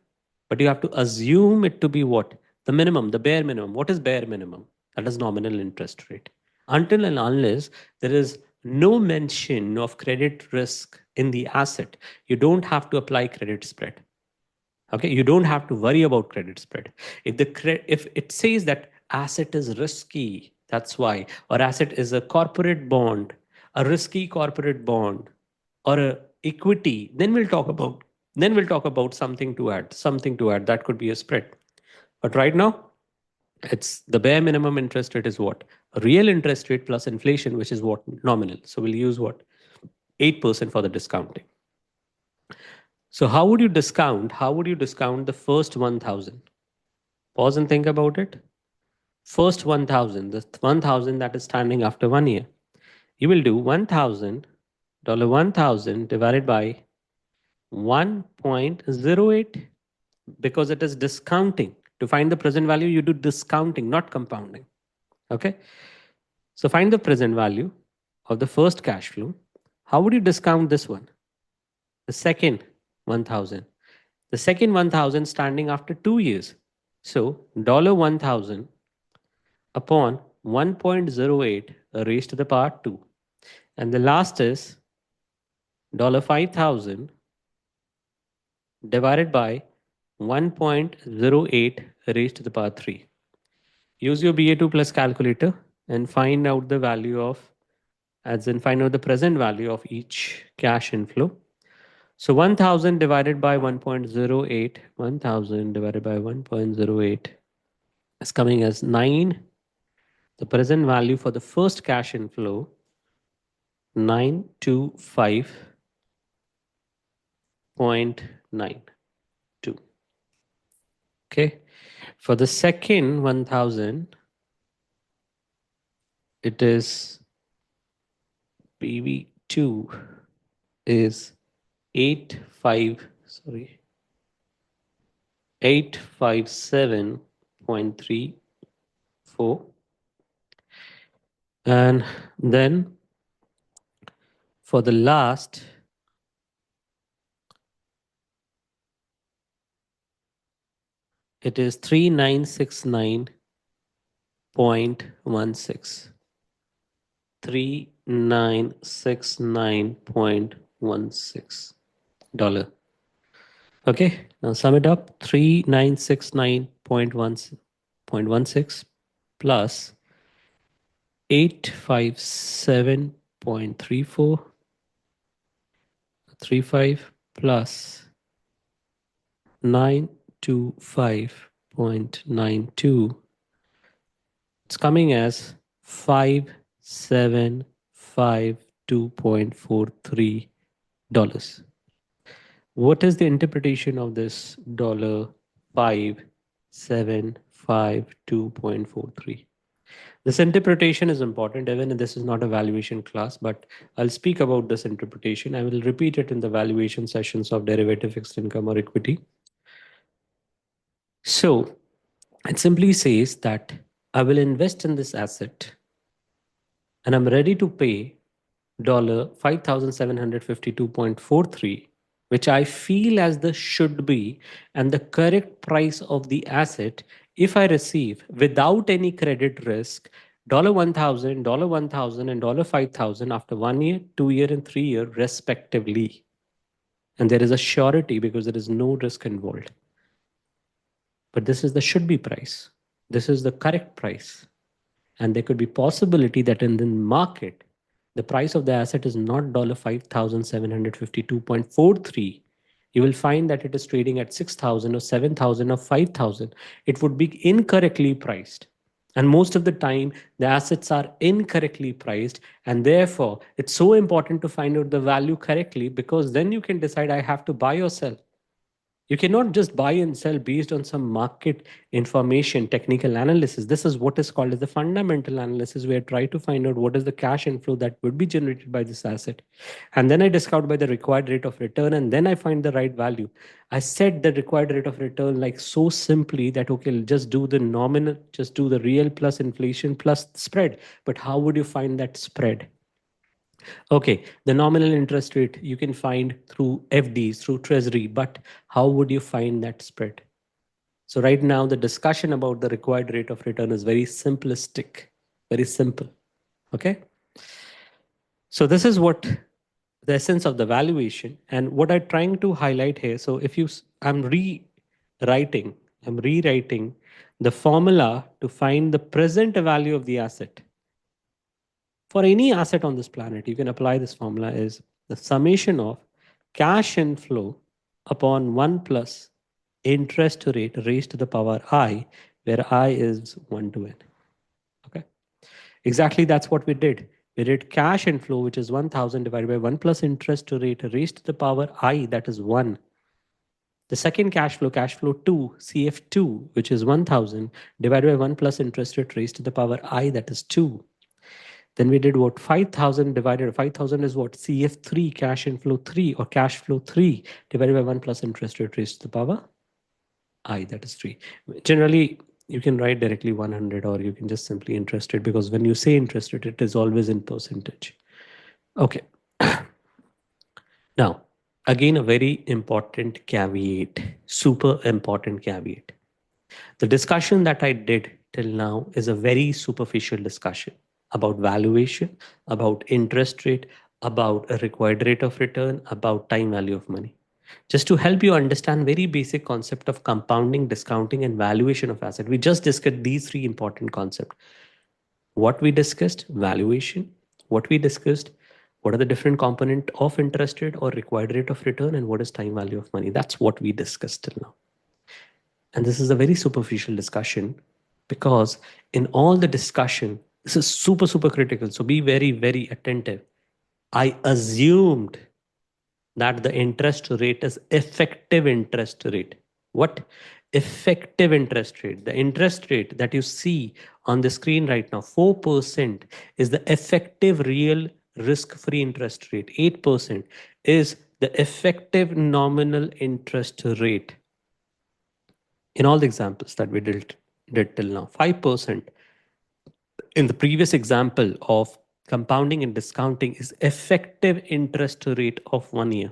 but you have to assume it to be what? The minimum, the bare minimum. What is bare minimum? That is nominal interest rate. Until and unless there is no mention of credit risk in the asset, you don't have to apply credit spread. Okay, you don't have to worry about credit spread. If it says that asset is risky, that's why, or asset is a corporate bond, a risky corporate bond, or a equity, then we'll talk about something to add that could be a spread. But right now, it's the bare minimum interest rate is what? Real interest rate plus inflation, which is what? Nominal. So we'll use what? 8% for the discounting. So how would you discount? How would you discount the first 1,000? Pause and think about it. First 1,000, the 1,000 that is standing after 1 year. You will do 1,000, $1,000 divided by 1.08, because it is discounting. To find the present value, you do discounting, not compounding. Okay. So find the present value of the first cash flow. How would you discount this one? The second 1,000. The second 1,000 standing after 2 years. So $1,000 upon 1.08 raised to the power 2. And the last is $5,000 divided by 1.08 raised to the power 3. Use your BA2 plus calculator and find out the value of, as in find out the present value of each cash inflow. So 1000 divided by 1.08, 1000 divided by 1.08 is coming as 9. The present value for the first cash inflow, 925.92. Okay. For the second 1000, it is PV2 is 857.34. And then for the last, it is 3969.16. 3969.16 dollar. Okay, now sum it up. 3969.16 plus 857.3435 plus 925.92. It's coming as 5752.43 dollars. What is the interpretation of this $5,752.43? This interpretation is important, even if this is not a valuation class, but I'll speak about this interpretation. I will repeat it in the valuation sessions of derivative fixed income or equity. So it simply says that I will invest in this asset and I'm ready to pay $5,752.43, which I feel as the should be and the correct price of the asset if I receive without any credit risk $1,000, $1,000, and $5,000 after 1 year, 2 year, and 3 year respectively. And there is a surety because there is no risk involved. But this is the should be price. This is the correct price. And there could be possibility that in the market, the price of the asset is not $5,752.43. You will find that it is trading at 6,000 or 7,000 or 5,000. It would be incorrectly priced. And most of the time, the assets are incorrectly priced. And therefore, it's so important to find out the value correctly, because then you can decide I have to buy or sell. You cannot just buy and sell based on some market information, technical analysis. This is what is called as the fundamental analysis, where I try to find out what is the cash inflow that would be generated by this asset. And then I discount by the required rate of return, and then I find the right value. I set the required rate of return like so simply that, okay, just do the nominal, just do the real plus inflation plus spread. But how would you find that spread? Okay, the nominal interest rate you can find through FDs, through treasury, but how would you find that spread? So right now the discussion about the required rate of return is very simplistic, very simple. Okay. So this is what the essence of the valuation and what I'm trying to highlight here. So if you, rewriting, I'm rewriting the formula to find the present value of the asset. For any asset on this planet, you can apply this formula is the summation of cash inflow upon 1 plus interest rate raised to the power I, where I is 1 to n. Okay. Exactly, that's what we did. We did cash inflow, which is 1000 divided by 1 plus interest rate raised to the power I, that is 1. The second cash flow 2, CF2, which is 1000 divided by 1 plus interest rate raised to the power I, that is 2. Then we did what? 5,000 divided, 5,000 is what? CF3, cash inflow 3, or cash flow 3 divided by 1 plus interest rate raised to the power I, that is 3. Generally, you can write directly 100, or you can just simply interest rate, because when you say interest rate, it is always in percentage. Okay. Now, again, a very important caveat, super important caveat. The discussion that I did till now is a very superficial discussion about valuation, about interest rate, about a required rate of return, about time value of money. Just to help you understand very basic concept of compounding, discounting, and valuation of asset. We just discussed these three important concepts. What we discussed, valuation. What we discussed, what are the different component of interest rate or required rate of return, and what is time value of money. That's what we discussed till now. And this is a very superficial discussion, because in all the discussion, this is super, super critical. So be very, very attentive. I assumed that the interest rate is effective interest rate. What? Effective interest rate. The interest rate that you see on the screen right now, 4%, is the effective real risk-free interest rate. 8% is the effective nominal interest rate. In all the examples that we did till now, 5% in the previous example of compounding and discounting is effective interest rate of 1 year.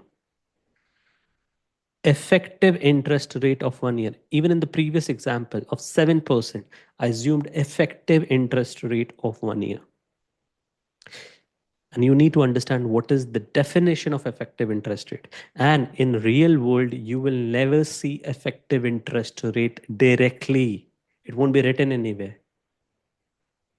Effective interest rate of 1 year. Even in the previous example of 7%, I assumed effective interest rate of 1 year. And you need to understand what is the definition of effective interest rate. And in real world, you will never see effective interest rate directly. It won't be written anywhere.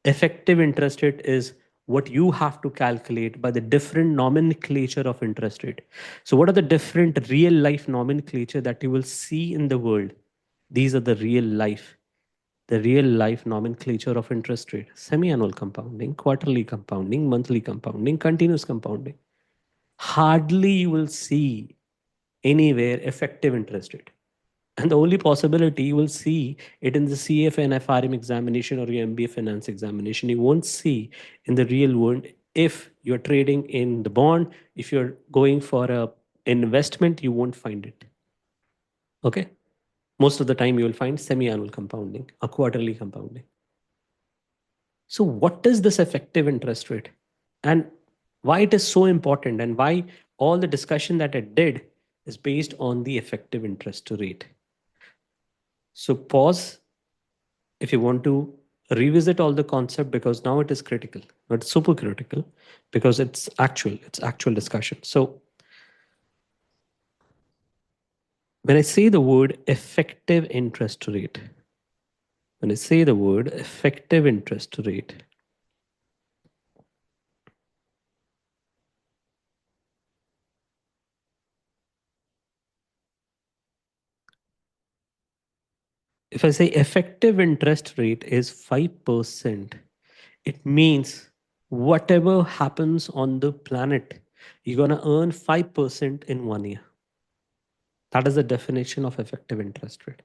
Effective interest rate is what you have to calculate by the different nomenclature of interest rate. So what are the different real life nomenclature that you will see in the world? These are the real life nomenclature of interest rate: semi-annual compounding, quarterly compounding, monthly compounding, continuous compounding. Hardly you will see anywhere effective interest rate. And the only possibility you will see it in the CF and FRM examination or your MBA finance examination. You won't see in the real world. If you're trading in the bond, if you're going for a investment, you won't find it. Okay. Most of the time you will find semi-annual compounding or quarterly compounding. So what is this effective interest rate, and why it is so important, and why all the discussion that I did is based on the effective interest rate? So pause if you want to revisit all the concept, because now it is critical. It's super critical because it's actual discussion. So when I say the word effective interest rate, when I say the word effective interest rate, if I say effective interest rate is 5%, it means whatever happens on the planet, you're going to earn 5% in 1 year. That is the definition of effective interest rate.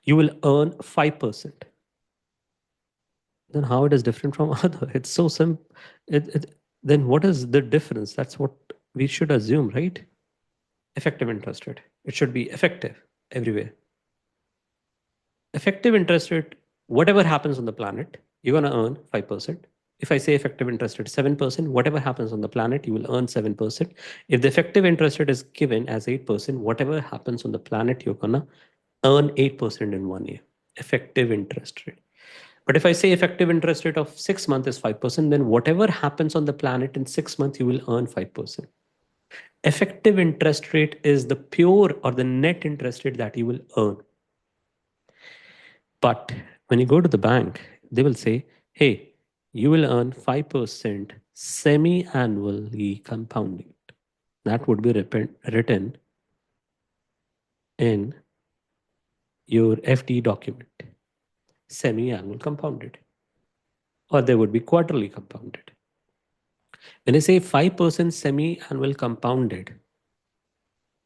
You will earn 5%. Then how it is different from other? It's so simple. Then what is the difference? That's what we should assume, right? Effective interest rate. It should be effective everywhere. Effective interest rate, whatever happens on the planet, you're going to earn 5%. If I say effective interest rate 7%, whatever happens on the planet, you will earn 7%. If the effective interest rate is given as 8%, whatever happens on the planet, you're going to earn 8% in 1 year. Effective interest rate. But if I say effective interest rate of 6 months is 5%, then whatever happens on the planet in 6 months, you will earn 5%. Effective interest rate is the pure or the net interest rate that you will earn. But when you go to the bank, they will say, hey, you will earn 5% semi annually compounding. That would be written in your FD document, semi annual compounded, or they would be quarterly compounded. When I say 5% semi annual compounded,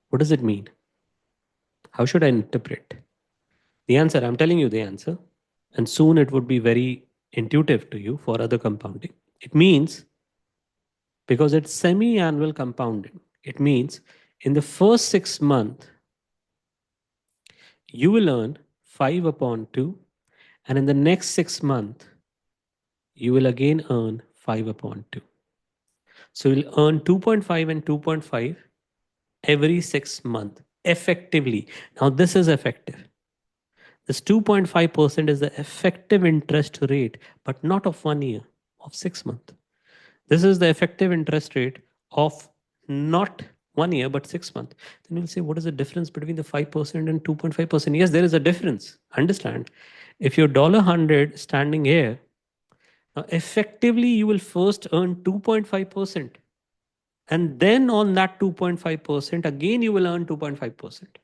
what does it mean? How should I interpret? The answer, I'm telling you the answer, and soon it would be very intuitive to you for other compounding. It means, because it's semi annual compounding, it means in the first 6 months, you will earn 5 upon 2, and in the next 6 months, you will again earn 5 upon 2. So you'll earn 2.5 and 2.5 every 6 months effectively. Now, this is effective. This 2.5% is the effective interest rate, but not of 1 year, of 6 months. This is the effective interest rate of not 1 year, but 6 months. Then you'll say, what is the difference between the 5% and 2.5%? Yes, there is a difference. Understand? If your $100 standing here, effectively you will first earn 2.5%. And then on that 2.5%, again you will earn 2.5%.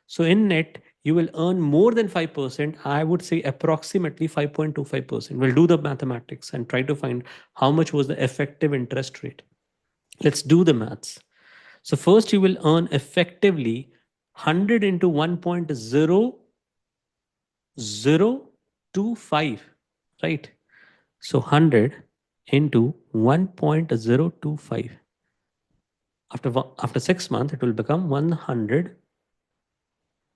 So in net, you will earn more than 5%. I would say approximately 5.25%. We'll do the mathematics and try to find how much was the effective interest rate. Let's do the maths. So first you will earn effectively 100 into 1.0025, right? So 100 into 1.025. After 6 months, it will become 100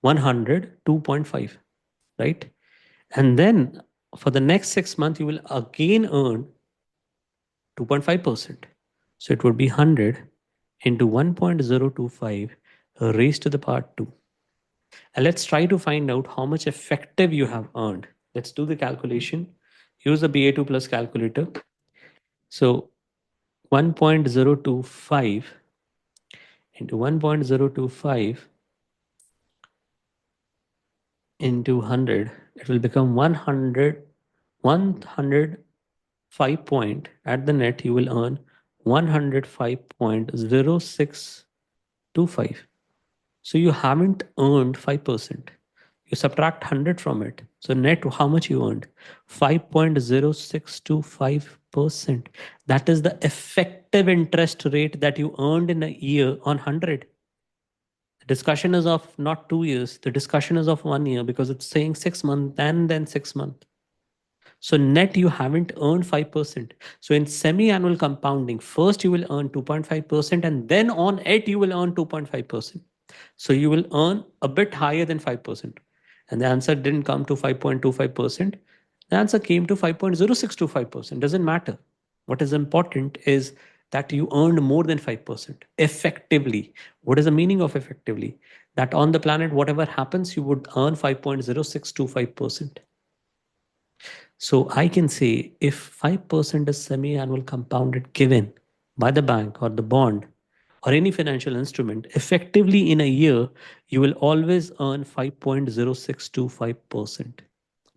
2.5, right? And then for the next 6 months, you will again earn 2.5%. So it would be 100 into 1.025 raised to the power 2. And let's try to find out how much effective you have earned. Let's do the calculation. Use the BA2 plus calculator. So 1.025 into 1.025 into 100, it will become 105 point. At the net, you will earn 105.0625. So you haven't earned 5%. You subtract 100 from it. So net, how much you earned? 5.0625%. That is the effective interest rate that you earned in a year on 100. The discussion is of not 2 years. The discussion is of 1 year because it's saying 6 months and then 6 months. So net, you haven't earned 5%. So in semi-annual compounding, first you will earn 2.5% and then on it you will earn 2.5%. So you will earn a bit higher than 5%. And the answer didn't come to 5.25%. The answer came to 5.0625%. Doesn't matter. What is important is that you earned more than 5% effectively. What is the meaning of effectively? That on the planet, whatever happens, you would earn 5.0625%. So I can say if 5% is semi-annual compounded given by the bank or the bond or any financial instrument, effectively in a year, you will always earn 5.0625%.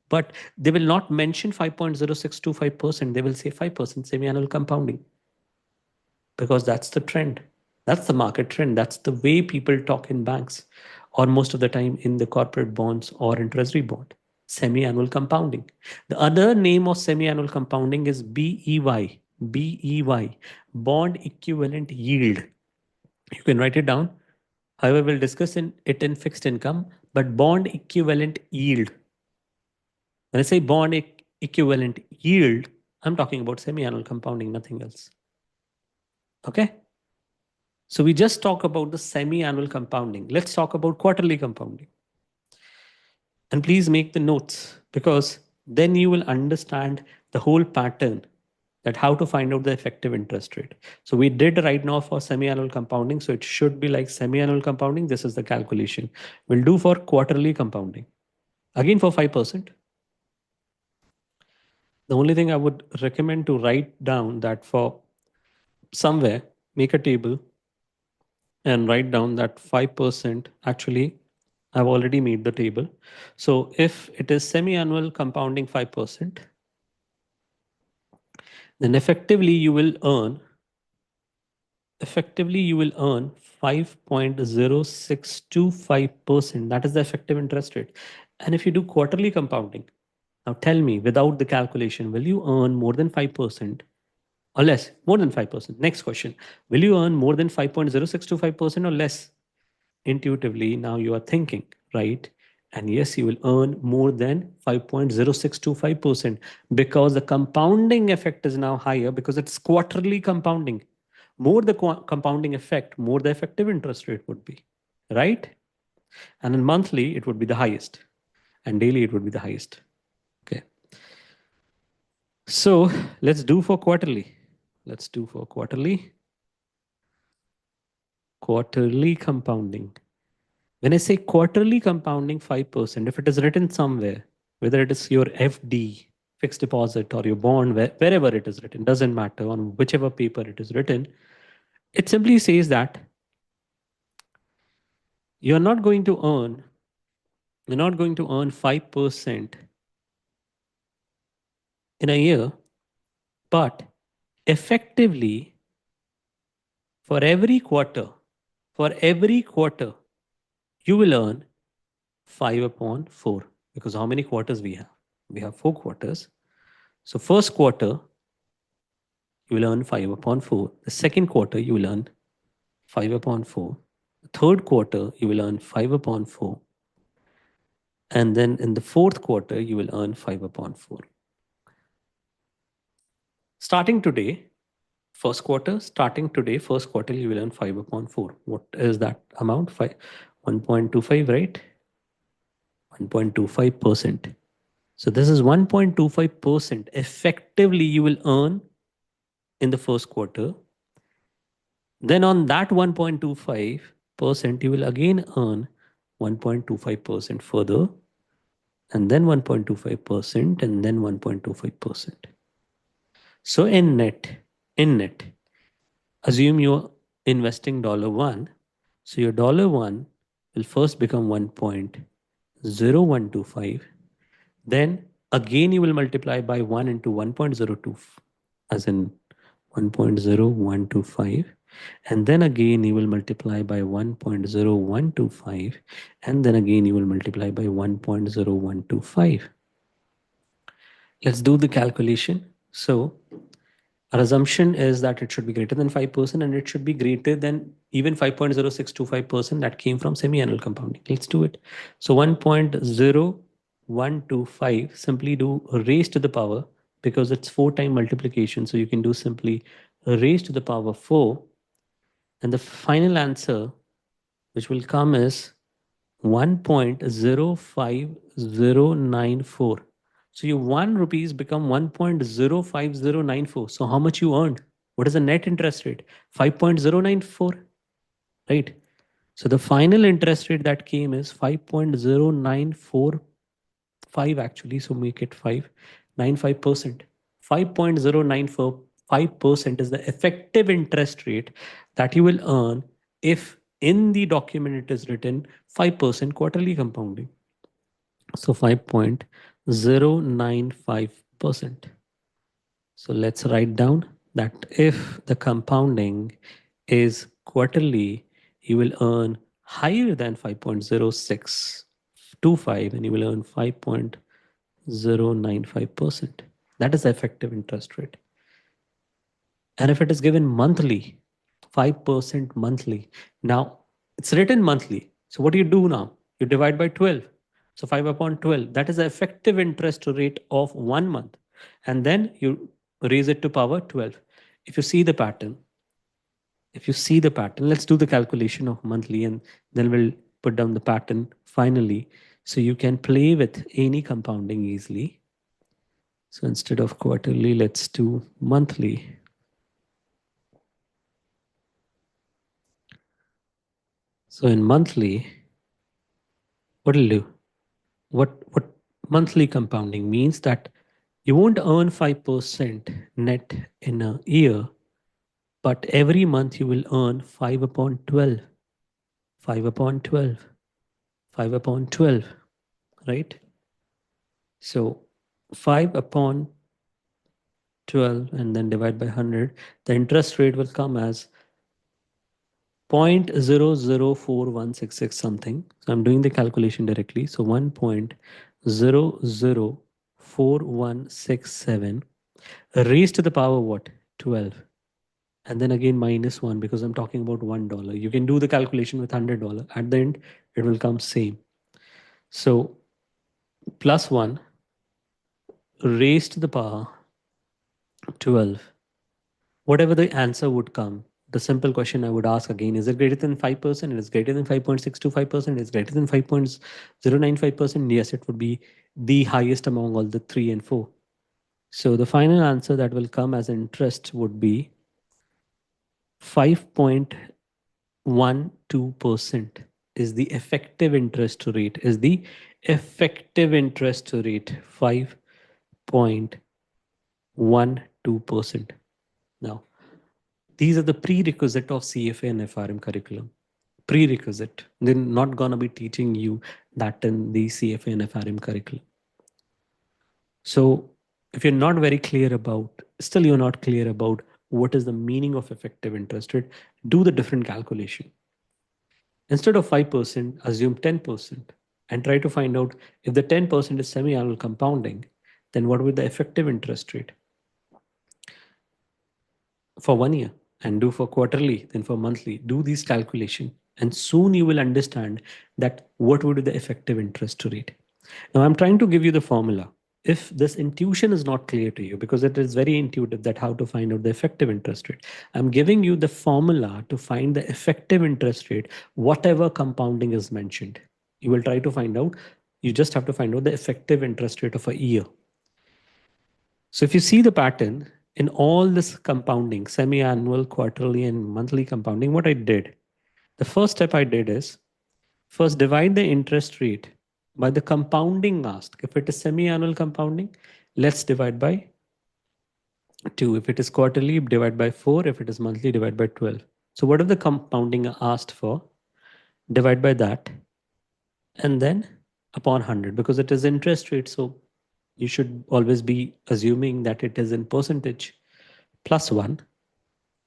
But they will not mention 5.0625%. They will say 5% semi-annual compounding because that's the trend. That's the market trend. That's the way people talk in banks or most of the time in the corporate bonds or in treasury bond. Semi-annual compounding. The other name of semi-annual compounding is BEY. BEY, bond equivalent yield. You can write it down. However, we'll discuss it in fixed income, but bond equivalent yield. When I say bond equivalent yield, I'm talking about semi-annual compounding, nothing else. Okay? So we just talk about the semi-annual compounding. Let's talk about quarterly compounding. And please make the notes because then you will understand the whole pattern that how to find out the effective interest rate. So we did right now for semi-annual compounding. So it should be like semi-annual compounding. This is the calculation. We'll do for quarterly compounding. Again for 5%. The only thing I would recommend to write down that for somewhere, make a table and write down that 5% actually I've already made the table. So if it is semi-annual compounding 5%, then effectively you will earn 5.0625%. That is the effective interest rate. And if you do quarterly compounding, now tell me without the calculation, will you earn more than 5% or less? More than 5%. Next question. Will you earn more than 5.0625% or less? Intuitively, now you are thinking, right? And yes, you will earn more than 5.0625% because the compounding effect is now higher because it's quarterly compounding. More the compounding effect, more the effective interest rate would be, right? And in monthly, it would be the highest, and daily, it would be the highest. Okay. So let's do for quarterly. Let's do for quarterly compounding. When I say quarterly compounding 5%, if it is written somewhere, whether it is your FD, fixed deposit, or your bond, wherever it is written, doesn't matter, on whichever paper it is written, it simply says that you're not going to earn, you're not going to earn 5% in a year, but effectively for every quarter, for every quarter, you will earn 5 upon 4. Because how many quarters we have? We have 4 quarters. So first quarter, you will earn 5 upon 4. The second quarter, you will earn 5 upon 4. The third quarter, you will earn 5 upon 4. And then in the fourth quarter, you will earn 5 upon 4. Starting today, first quarter, first quarter, you will earn 5 upon 4. What is that amount? 1.25, right? 1.25%. So this is 1.25% effectively you will earn in the first quarter. Then on that 1.25%, you will again earn 1.25% further, and then 1.25%, and then 1.25%. So in net, assume you're investing $1. So your $1 will first become 1.0125. Then again you will multiply by 1 into 1.02, as in 1.0125, and then again you will multiply by 1.0125, and then again you will multiply by 1.0125. Let's do the calculation. So our assumption is that it should be greater than 5% and it should be greater than even 5.0625% that came from semi-annual compounding. Let's do it. So 1.0125, simply do a raise to the power, because it's 4-time multiplication. So you can do simply a raise to the power 4. And the final answer which will come is 1.05094. So your 1 rupees become 1.05094. So how much you earned? What is the net interest rate? 5.094, right? So the final interest rate that came is 5.0945 actually. So make it 5.95%. 5.0945% is the effective interest rate that you will earn if in the document it is written 5% quarterly compounding. So 5.095%. So let's write down that if the compounding is quarterly, you will earn higher than 5.0625 and you will earn 5.095%. That is the effective interest rate. And if it is given monthly, 5% monthly. Now it's written monthly. So what do you do now? You divide by 12. So 5 upon 12, that is the effective interest rate of 1 month. And then you raise it to power 12. If you see the pattern, let's do the calculation of monthly and then we'll put down the pattern finally. So you can play with any compounding easily. So instead of quarterly, let's do monthly. So in monthly, what will do? What monthly compounding means that You won't earn 5% net in a year, but every month you will earn 5 upon 12, 5 upon 12, 5 upon 12, right? So 5 upon 12 and then divide by 100, the interest rate will come as 0.004166 something. So I'm doing the calculation directly. So 1.004167 raised to the power what? 12. And then again minus 1 because I'm talking about $1. You can do the calculation with $100. At the end, it will come same. So plus 1 raised to the power 12. Whatever the answer would come, the simple question I would ask again, is it greater than 5%? It is greater than 5.625%. It is greater than 5.095%. Yes, it would be the highest among all the 3 and 4. So the final answer that will come as interest would be 5.12% is the effective interest rate, 5.12%. Now, these are the prerequisite of CFA and FRM curriculum. Prerequisite. They're not going to be teaching you that in the CFA and FRM curriculum. So if you're not very clear about, still you're not clear about what is the meaning of effective interest rate, do the different calculation. Instead of 5%, assume 10% and try to find out if the 10% is semi-annual compounding, then what would the effective interest rate for 1 year, and do for quarterly, then for monthly. Do these calculation and soon you will understand that what would be the effective interest rate. Now I'm trying to give you the formula. If this intuition is not clear to you, because it is very intuitive that how to find out the effective interest rate, I'm giving you the formula to find the effective interest rate, whatever compounding is mentioned. You will try to find out, you just have to find out the effective interest rate of a year. So if you see the pattern in all this compounding, semi-annual, quarterly, and monthly compounding, what I did, the first step I did is first divide the interest rate by the compounding asked. If it is semi-annual compounding, let's divide by 2. If it is quarterly, divide by 4. If it is monthly, divide by 12. So whatever the compounding asked for, divide by that, and then upon 100, because it is interest rate. So you should always be assuming that it is in percentage plus 1.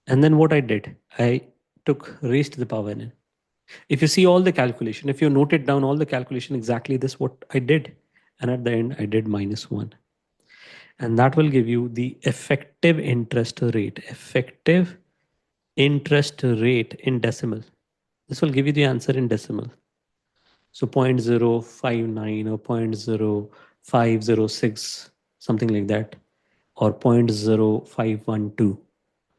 And then what I did, I took raised to the power n. If you see all the calculation, if you noted down all the calculation, exactly this what I did. And at the end, I did minus 1. And that will give you the effective interest rate in decimal. This will give you the answer in decimal. So 0.059 or 0.0506, something like that, or 0.0512,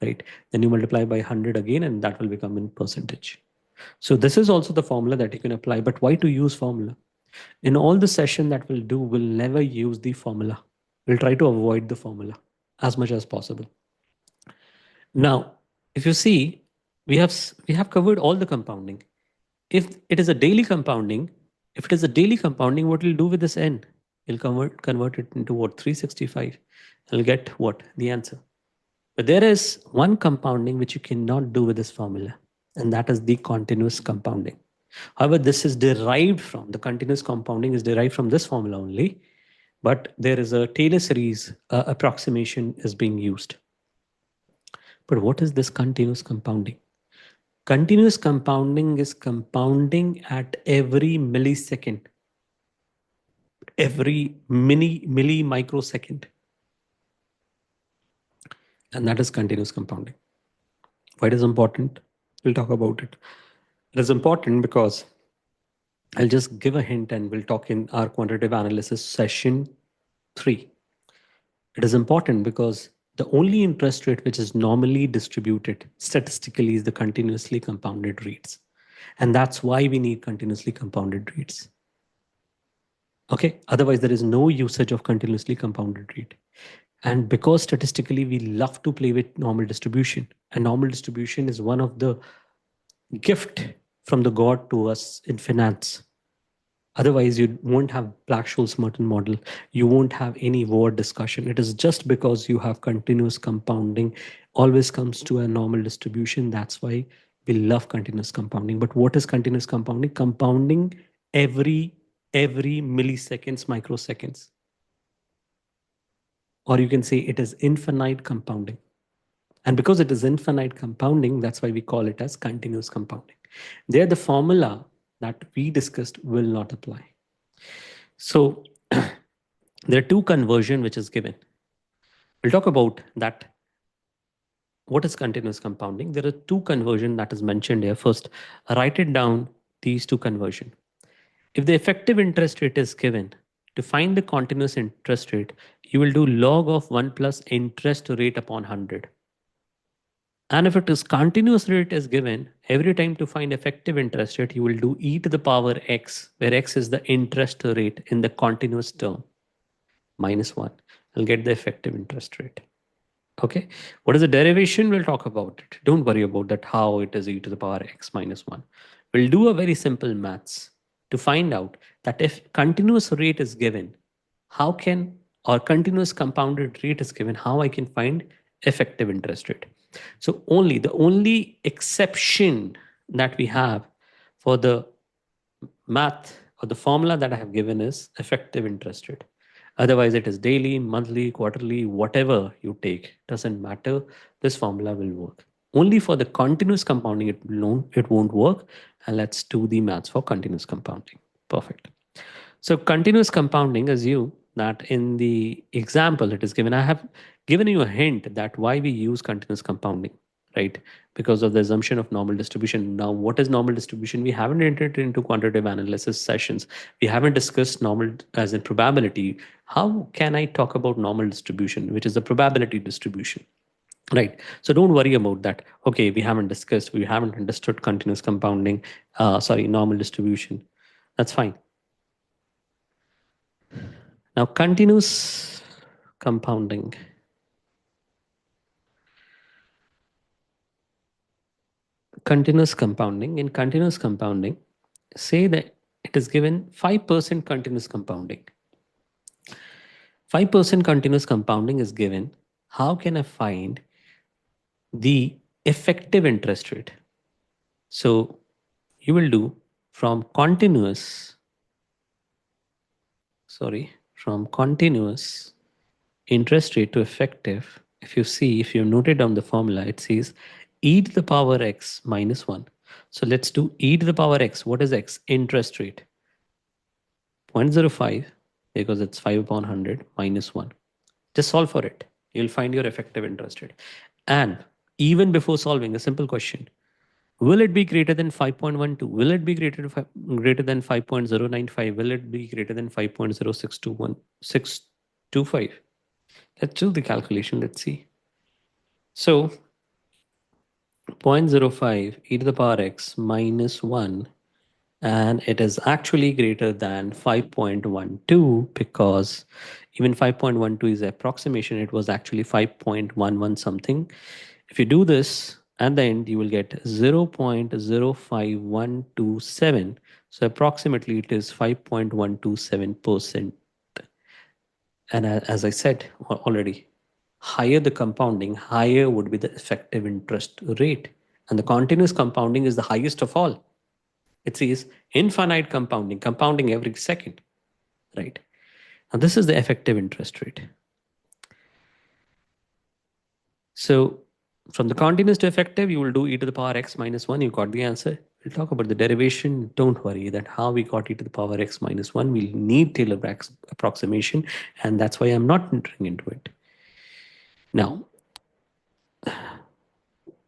right? Then you multiply by 100 again, and that will become in percentage. So this is also the formula that you can apply. But why to use formula? In all the session that we'll do, we'll never use the formula. We'll try to avoid the formula as much as possible. Now, if you see, we have covered all the compounding. If it is a daily compounding, what will do with this n? You'll convert it into what? 365. I'll get what? The answer. But there is one compounding which you cannot do with this formula, and that is the continuous compounding. However, this is derived from, the continuous compounding is derived from this formula only, but there is a Taylor series approximation is being used. But what is this continuous compounding? Continuous compounding is compounding at every millisecond, every milli microsecond. And that is continuous compounding. Why it is important? We'll talk about it. It is important because I'll just give a hint and we'll talk in our quantitative analysis session 3. It is important because the only interest rate which is normally distributed statistically is the continuously compounded rates. And that's why we need continuously compounded rates. Okay, otherwise there is no usage of continuously compounded rate. And because statistically we love to play with normal distribution, and normal distribution is one of the gift from the God to us in finance. Otherwise, you won't have Black-Scholes-Merton model. You won't have any word discussion. It is just because you have continuous compounding always comes to a normal distribution. That's why we love continuous compounding. But what is continuous compounding? Compounding every milliseconds, microseconds. Or you can say it is infinite compounding. And because it is infinite compounding, that's why we call it as continuous compounding. There, the formula that we discussed will not apply. So there are two conversion which is given. We'll talk about that. What is continuous compounding? There are two conversion that is mentioned here. First, write it down, these two conversion. If the effective interest rate is given, to find the continuous interest rate, you will do log of 1 plus interest rate upon 100. And if it is continuous rate is given, every time to find effective interest rate, you will do e to the power x, where x is the interest rate in the continuous term, minus 1. I'll get the effective interest rate. Okay. What is the derivation? We'll talk about it. Don't worry about that, how it is e to the power x minus 1. We'll do a very simple maths to find out that if continuous rate is given, how can, or continuous compounded rate is given, how I can find effective interest rate. So the only exception that we have for the math or the formula that I have given is effective interest rate. Otherwise, it is daily, monthly, quarterly, whatever you take, doesn't matter. This formula will work. Only for the continuous compounding, it won't work. And let's do the maths for continuous compounding. Perfect. So continuous compounding, assume that in the example it is given, I have given you a hint that why we use continuous compounding, right? Because of the assumption of normal distribution. Now, what is normal distribution? We haven't entered into quantitative analysis sessions. We haven't discussed normal as in probability. How can I talk about normal distribution, which is the probability distribution? Right. So don't worry about that. Okay, we haven't discussed, we haven't understood continuous compounding, normal distribution. That's fine. Now, continuous compounding. Continuous compounding. In continuous compounding, say that it is given 5% continuous compounding. 5% continuous compounding is given. How can I find the effective interest rate? So you will do from continuous interest rate to effective. If you noted down the formula, it says e to the power x minus 1. So let's do e to the power x. What is x? Interest rate. 0.05, because it's 5 upon 100 minus 1. Just solve for it. You'll find your effective interest rate. And even before solving, a simple question. Will it be greater than 5.12? Will it be greater than 5.095? Will it be greater than 5.0621625? Let's do the calculation. Let's see. So 0.05 e to the power x minus 1, and it is actually greater than 5.12, because even 5.12 is approximation. It was actually 5.11 something. If you do this, at the end, you will get 0.05127. So approximately it is 5.127%. And as I said already, higher the compounding, higher would be the effective interest rate. And the continuous compounding is the highest of all. It says infinite compounding, compounding every second, right? And this is the effective interest rate. So from the continuous to effective, you will do e to the power x minus 1. You got the answer. We'll talk about the derivation. Don't worry that how we got e to the power x minus 1. We'll need Taylor approximation, and that's why I'm not entering into it. Now,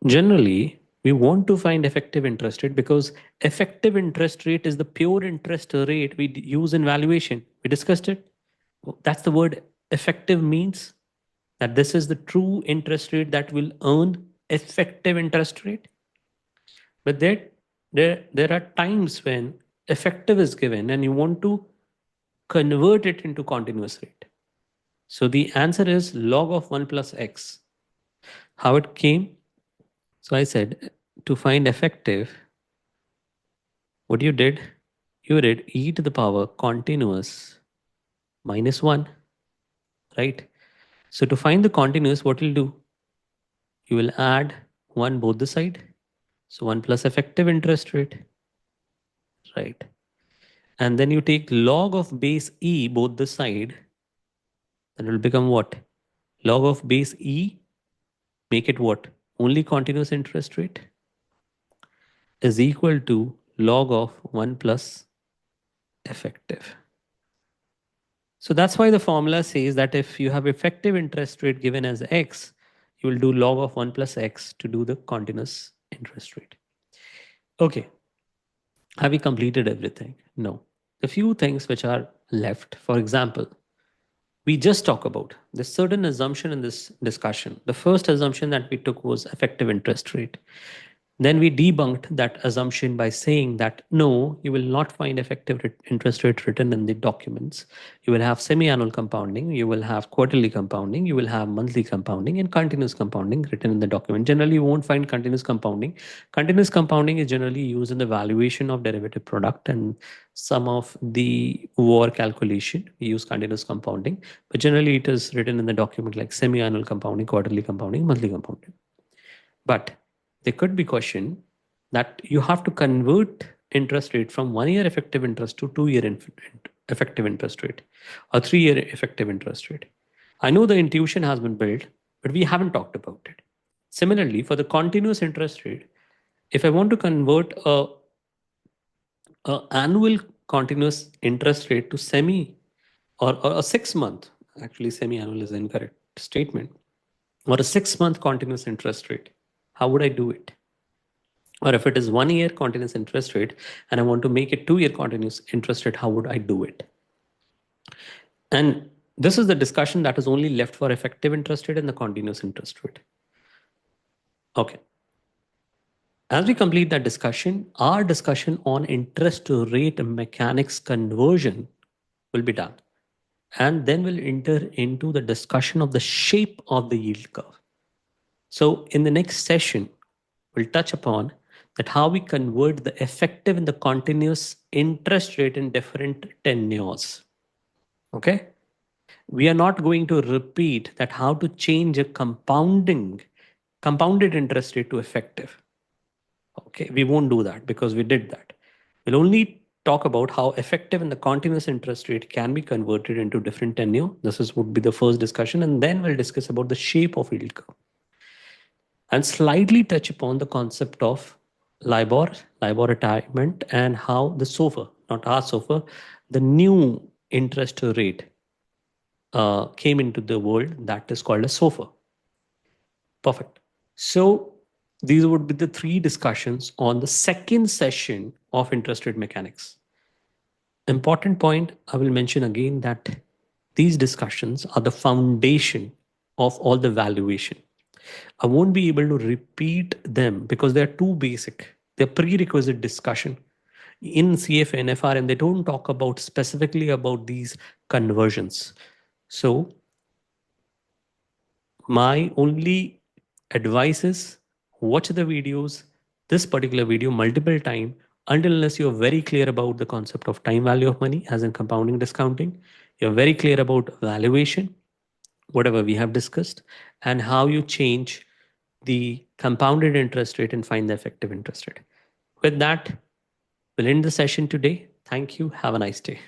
generally, we want to find effective interest rate because effective interest rate is the pure interest rate we use in valuation. We discussed it. That's the word effective means, that this is the true interest rate that will earn effective interest rate. But there are times when effective is given and you want to convert it into continuous rate. So the answer is log of 1 plus x. How it came? So I said to find effective, what you did, you did e to the power continuous minus 1, right? So to find the continuous, what you'll do? You will add 1 both the side. So 1 plus effective interest rate, right? And then you take log of base e both the side, then it will become what? Log of base e, make it what? Only continuous interest rate is equal to log of 1 plus effective. So that's why the formula says that if you have effective interest rate given as x, you will do log of 1 plus x to do the continuous interest rate. Okay. Have we completed everything? No. The few things which are left, for example, we just talk about there's certain assumption in this discussion. The first assumption that we took was effective interest rate. Then we debunked that assumption by saying that no, you will not find effective interest rate written in the documents. You will have semi-annual compounding, you will have quarterly compounding, you will have monthly compounding and continuous compounding written in the document. Generally, you won't find continuous compounding. Continuous compounding is generally used in the valuation of derivative product and some of the war calculation. We use continuous compounding, but generally it is written in the document like semi-annual compounding, quarterly compounding, monthly compounding. But there could be question that you have to convert interest rate from 1 year effective interest to 2 year effective interest rate or 3 year effective interest rate. I know the intuition has been built, but we haven't talked about it. Similarly, for the continuous interest rate, if I want to convert a annual continuous interest rate to semi or a 6 month, actually semi-annual is the incorrect statement, or a 6 month continuous interest rate, how would I do it? Or if it is 1 year continuous interest rate and I want to make it 2 year continuous interest rate, how would I do it? And this is the discussion that is only left for effective interest rate and the continuous interest rate. Okay. As we complete that discussion, our discussion on interest rate mechanics conversion will be done. And then we'll enter into the discussion of the shape of the yield curve. So in the next session, we'll touch upon that how we convert the effective and the continuous interest rate in different tenures. Okay. We are not going to repeat that how to change a compounded interest rate to effective. Okay. We won't do that because we did that. We'll only talk about how effective and the continuous interest rate can be converted into different tenure. Would be the first discussion. And then we'll discuss about the shape of yield curve and slightly touch upon the concept of LIBOR retirement, and how the SOFR, not our SOFR, the new interest rate came into the world that is called a SOFR. Perfect. So these would be the 3 discussions on the second session of interest rate mechanics. Important point, I will mention again that these discussions are the foundation of all the valuation. I won't be able to repeat them because they're too basic. They're prerequisite discussion. In CFA and FRM, they don't talk about specifically about these conversions. So my only advice is watch the videos, this particular video multiple times until unless you're very clear about the concept of time value of money as in compounding discounting. You're very clear about valuation, whatever we have discussed, and how you change the compounded interest rate and find the effective interest rate. With that, we'll end the session today. Thank you. Have a nice day.